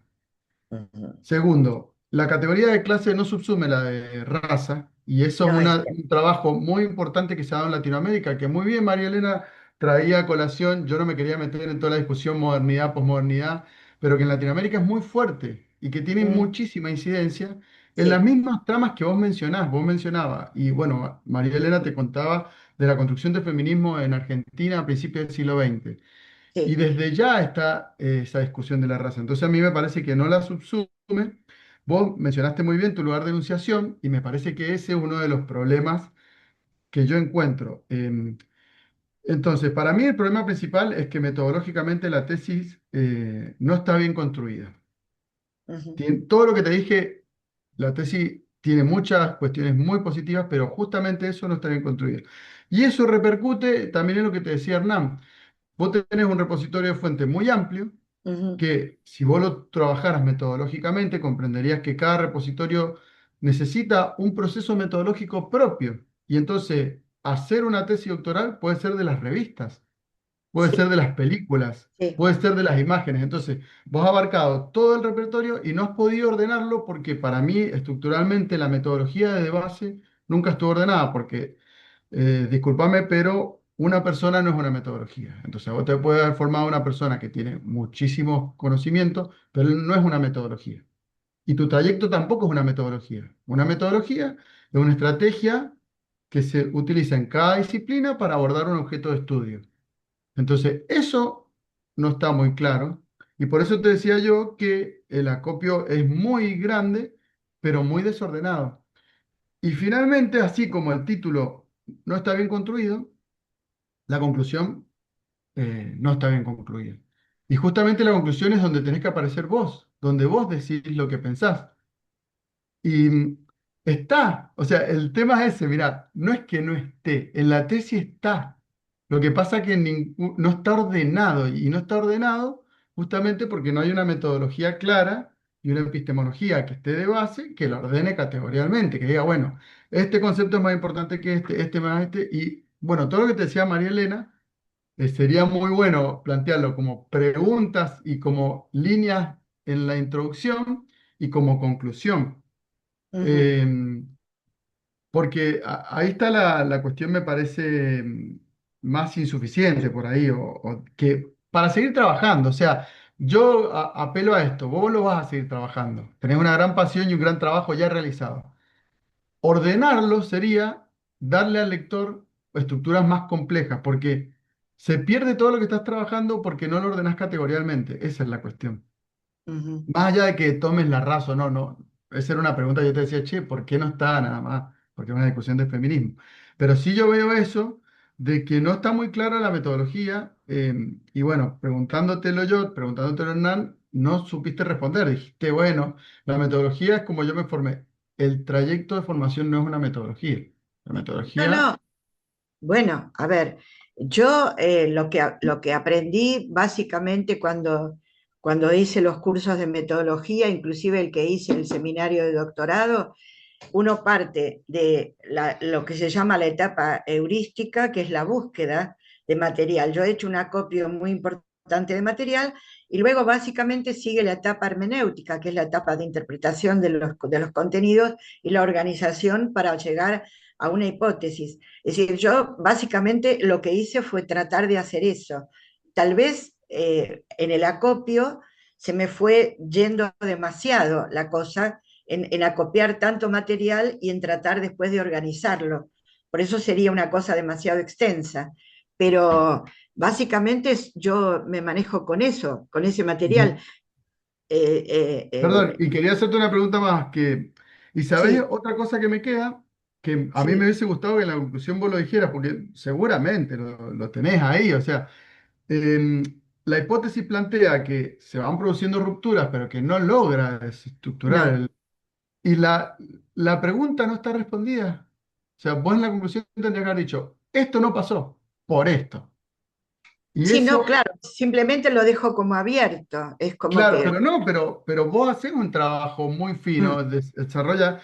ujú. Segundo, la categoría de clase no subsume la de raza, y eso es No es un trabajo muy importante que se ha dado en Latinoamérica, que muy bien María Elena traía a colación. Yo no me quería meter en toda la discusión modernidad, posmodernidad, pero que en Latinoamérica es muy fuerte y que tiene mm, muchísima incidencia en las sí, mismas tramas que vos mencionabas. Y bueno, María Elena te contaba de la construcción del feminismo en Argentina a principios del siglo XX. Y sí. desde ya está esa discusión de la raza. Entonces a mí me parece que no la subsume. Vos mencionaste muy bien tu lugar de enunciación y me parece que ese es uno de los problemas que yo encuentro. Entonces, para mí el problema principal es que metodológicamente la tesis no está bien construida. Ujú, Todo lo que te dije, la tesis tiene muchas cuestiones muy positivas, pero justamente eso no está bien construido. Y eso repercute también en lo que te decía Hernán. Vos tenés un repositorio de fuentes muy amplio ujú, que si vos lo trabajaras metodológicamente, comprenderías que cada repositorio necesita un proceso metodológico propio. Y entonces, hacer una tesis doctoral puede ser de las revistas, puede sí, ser de las películas, sí. puede ser de las imágenes. Entonces, vos has abarcado todo el repertorio y no has podido ordenarlo porque para mí, estructuralmente, la metodología de base nunca estuvo ordenada, porque discúlpame, pero una persona no es una metodología. Entonces, vos te puede haber formado una persona que tiene muchísimos conocimientos, pero no es una metodología. Y tu trayecto tampoco es una metodología. Una metodología es una estrategia que se utiliza en cada disciplina para abordar un objeto de estudio. Entonces, eso no está muy claro. Y por eso te decía yo que el acopio es muy grande, pero muy desordenado. Y finalmente, así como el título no está bien construido, la conclusión no está bien concluida. Y justamente la conclusión es donde tenés que aparecer vos, donde vos decís lo que pensás. Y está, o sea, el tema es ese, mirá, no es que no esté, en la tesis está. Lo que pasa es que no está ordenado, y no está ordenado justamente porque no hay una metodología clara y una epistemología que esté de base que lo ordene categorialmente, que diga, bueno, este concepto es más importante que este más este, y bueno, todo lo que te decía María Elena, sería muy bueno plantearlo como preguntas y como líneas en la introducción y como conclusión. Ujú, Eh, Porque ahí está la cuestión, me parece más insuficiente por ahí, o que para seguir trabajando, o sea, yo apelo a esto, vos lo vas a seguir trabajando, tenés una gran pasión y un gran trabajo ya realizado. Ordenarlo sería darle al lector estructuras más complejas, porque se pierde todo lo que estás trabajando porque no lo ordenás categorialmente, esa es la cuestión. ujú. Más allá de que tomes la razón o no, no. Esa era una pregunta que yo te decía, che, ¿por qué no está nada más? Porque es una discusión de feminismo. Pero sí yo veo eso, de que no está muy clara la metodología, y bueno, preguntándotelo Hernán, no supiste responder. Dijiste, bueno, la metodología es como yo me formé. El trayecto de formación no es una metodología. La No, metodología, no. Bueno, a ver, yo lo que aprendí básicamente cuando hice los cursos de metodología, inclusive el que hice en el seminario de doctorado, uno parte de lo que se llama la etapa heurística, que es la búsqueda de material. Yo he hecho un acopio muy importante de material y luego básicamente sigue la etapa hermenéutica, que es la etapa de interpretación de los contenidos y la organización para llegar a una hipótesis. Es decir, yo básicamente lo que hice fue tratar de hacer eso. Tal vez en el acopio se me fue yendo demasiado la cosa en acopiar tanto material y en tratar después de organizarlo. Por eso sería una cosa demasiado extensa. Pero básicamente yo me manejo con eso, con ese material. Ujú. Eh, eh, Perdón, eh, y quería hacerte una pregunta más, y sabés sí, otra cosa que me queda, que a mí me sí, hubiese gustado que en la conclusión vos lo dijeras, porque seguramente lo tenés ahí, o sea, em, la hipótesis plantea que se van produciendo rupturas, pero que no logra desestructurar no. y la pregunta no está respondida. O sea, vos en la conclusión tendrías que haber dicho, esto no pasó por esto. Y Sí, no, eso, claro, simplemente lo dejo como abierto. Es como claro, que, pero no, pero vos haces un trabajo muy mm, fino, desarrolla,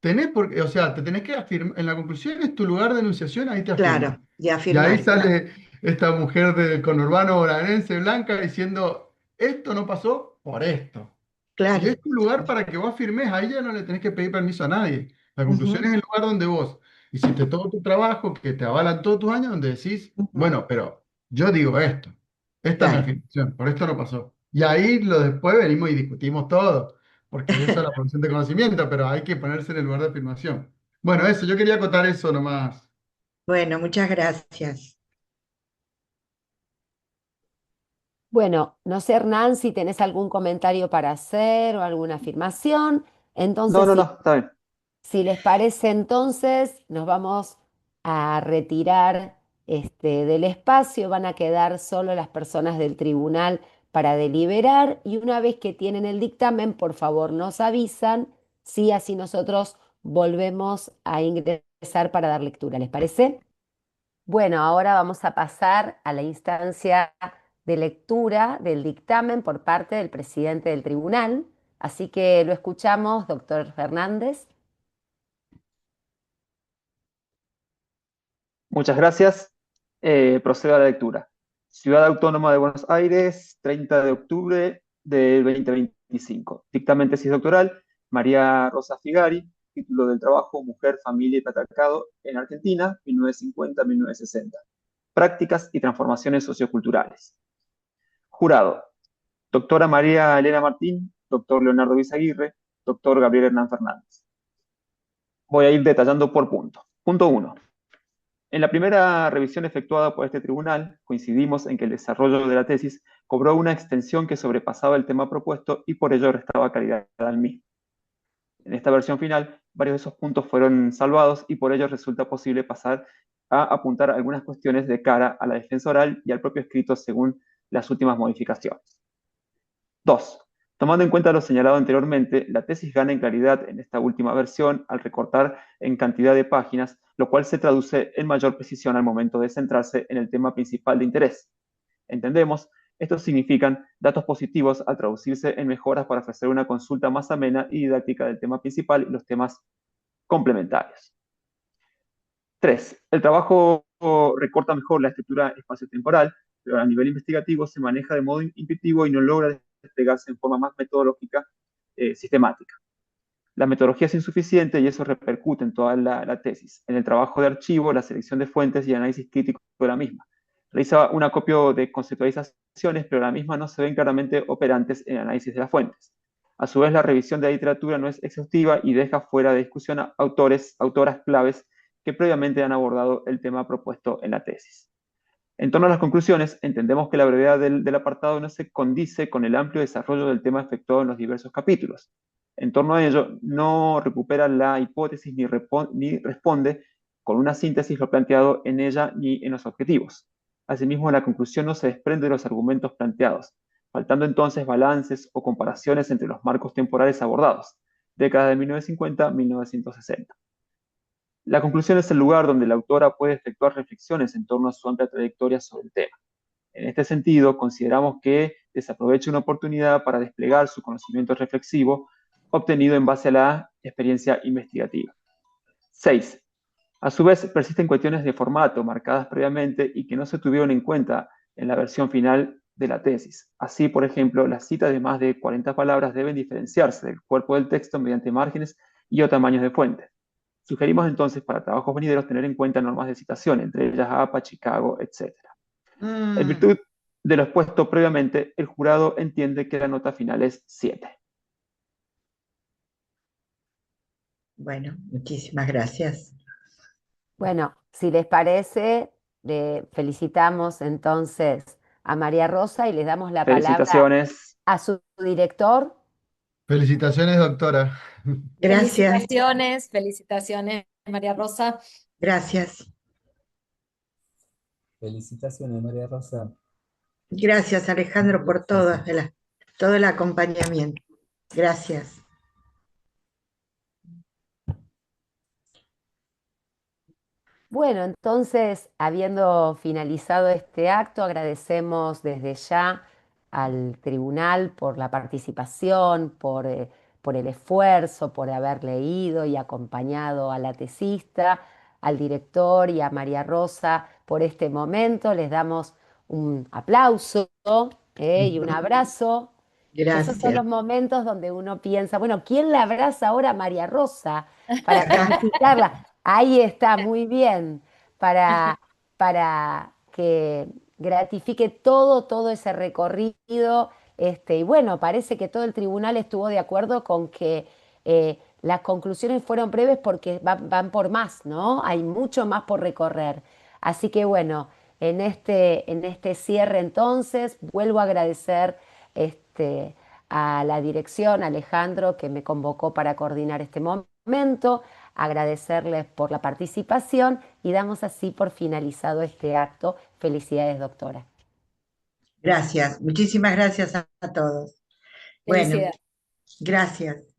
o sea, te tenés que afirmar, en la conclusión es tu lugar de enunciación, ahí te afirmas. claro, de Y ahí afirmar, claro, sale esta mujer del conurbano bonaerense blanca diciendo, esto no pasó por esto. Y claro. es tu lugar para que vos firmes, ahí ya no le tenés que pedir permiso a nadie. La conclusión Ujú, es el lugar donde vos hiciste todo tu trabajo, que te avalan todos tus años, donde decís, ujú, bueno, pero yo digo esto, esta es mi claro. afirmación, por esto no pasó. Y ahí lo después venimos y discutimos todo, porque esa es la producción de conocimiento, pero hay que ponerse en el lugar de afirmación. Bueno, eso, yo quería acotar eso nomás. Bueno, muchas gracias. Bueno, no sé, Hernán, si tenés algún comentario para hacer o alguna afirmación. No, Entonces, no, no, si, está bien. si les parece, entonces nos vamos a retirar del espacio. Van a quedar solo las personas del tribunal para deliberar y una vez que tienen el dictamen, por favor, nos avisan. Sí, así nosotros volvemos a ingresar para dar lectura. ¿Les parece? Bueno, ahora vamos a pasar a la instancia de lectura del dictamen por parte del presidente del tribunal. Así que lo escuchamos, doctor Fernández. Muchas gracias. Procedo a la lectura. Ciudad Autónoma de Buenos Aires, 30 de octubre del 2025. Dictamen tesis doctoral, María Rosa Figari, título del trabajo, Mujer, Familia y Patriarcado en Argentina, 1950-1960. Prácticas y transformaciones socioculturales. Jurado, doctora María Elena Martín, doctor Leonardo Bizaguirre, doctor Gabriel Hernán Fernández. Voy a ir detallando por punto. Punto 1. En la primera revisión efectuada por este tribunal, coincidimos en que el desarrollo de la tesis cobró una extensión que sobrepasaba el tema propuesto y por ello restaba calidad al mismo. En esta versión final, varios de esos puntos fueron salvados y por ello resulta posible pasar a apuntar algunas cuestiones de cara a la defensa oral y al propio escrito según las últimas modificaciones. 2. Tomando en cuenta lo señalado anteriormente, la tesis gana en claridad en esta última versión al recortar en cantidad de páginas, lo cual se traduce en mayor precisión al momento de centrarse en el tema principal de interés. Entendemos, estos significan datos positivos al traducirse en mejoras para ofrecer una consulta más amena y didáctica del tema principal y los temas complementarios. 3. El trabajo recorta mejor la estructura espacio-temporal, pero a nivel investigativo se maneja de modo intuitivo y no logra desplegarse en forma más metodológica sistemática. La metodología es insuficiente y eso repercute en toda la tesis, en el trabajo de archivo, la selección de fuentes y análisis crítico de la misma. Realiza un acopio de conceptualizaciones, pero la misma no se ven claramente operantes en el análisis de las fuentes. A su vez, la revisión de la literatura no es exhaustiva y deja fuera de discusión a autoras claves que previamente han abordado el tema propuesto en la tesis. En torno a las conclusiones, entendemos que la brevedad del apartado no se condice con el amplio desarrollo del tema efectuado en los diversos capítulos. En torno a ello, no recupera la hipótesis ni responde con una síntesis lo planteado en ella ni en los objetivos. Asimismo, la conclusión no se desprende de los argumentos planteados, faltando entonces balances o comparaciones entre los marcos temporales abordados, décadas de 1950-1960. La conclusión es el lugar donde la autora puede efectuar reflexiones en torno a su amplia trayectoria sobre el tema. En este sentido, consideramos que desaprovecha una oportunidad para desplegar su conocimiento reflexivo obtenido en base a la experiencia investigativa. 6. A su vez, persisten cuestiones de formato marcadas previamente y que no se tuvieron en cuenta en la versión final de la tesis. Así, por ejemplo, las citas de más de 40 palabras deben diferenciarse del cuerpo del texto mediante márgenes y o tamaños de fuente. Sugerimos entonces para trabajos venideros tener en cuenta normas de citación, entre ellas APA, Chicago, etc. En Mm, virtud de lo expuesto previamente, el jurado entiende que la nota final es 7. Bueno, muchísimas gracias. Bueno, si les parece, le felicitamos entonces a María Rosa y les damos la palabra Felicitaciones. a su director. Felicitaciones, doctora. Gracias, Felicitaciones, felicitaciones, María Rosa. gracias. Felicitaciones, María Rosa. Gracias, Alejandro, por todo el acompañamiento. Gracias. Bueno, entonces, habiendo finalizado este acto, agradecemos desde ya al tribunal por la participación, por el esfuerzo, por haber leído y acompañado a la tesista, al director y a María Rosa por este momento. Les damos un aplauso, y un abrazo. Esos son Gracias. los momentos donde uno piensa, bueno, ¿quién la abraza ahora a María Rosa para felicitarla? Ahí está, muy bien, para, para que gratifique todo ese recorrido. Y bueno, parece que todo el tribunal estuvo de acuerdo con que las conclusiones fueron breves porque van por más, ¿no? Hay mucho más por recorrer. Así que bueno, en este cierre entonces, vuelvo a agradecer este, a la dirección, Alejandro, que me convocó para coordinar este momento, agradecerles por la participación y damos así por finalizado este acto. Felicidades, doctora. Gracias. Muchísimas gracias a todos. Bueno, Felicidades. gracias.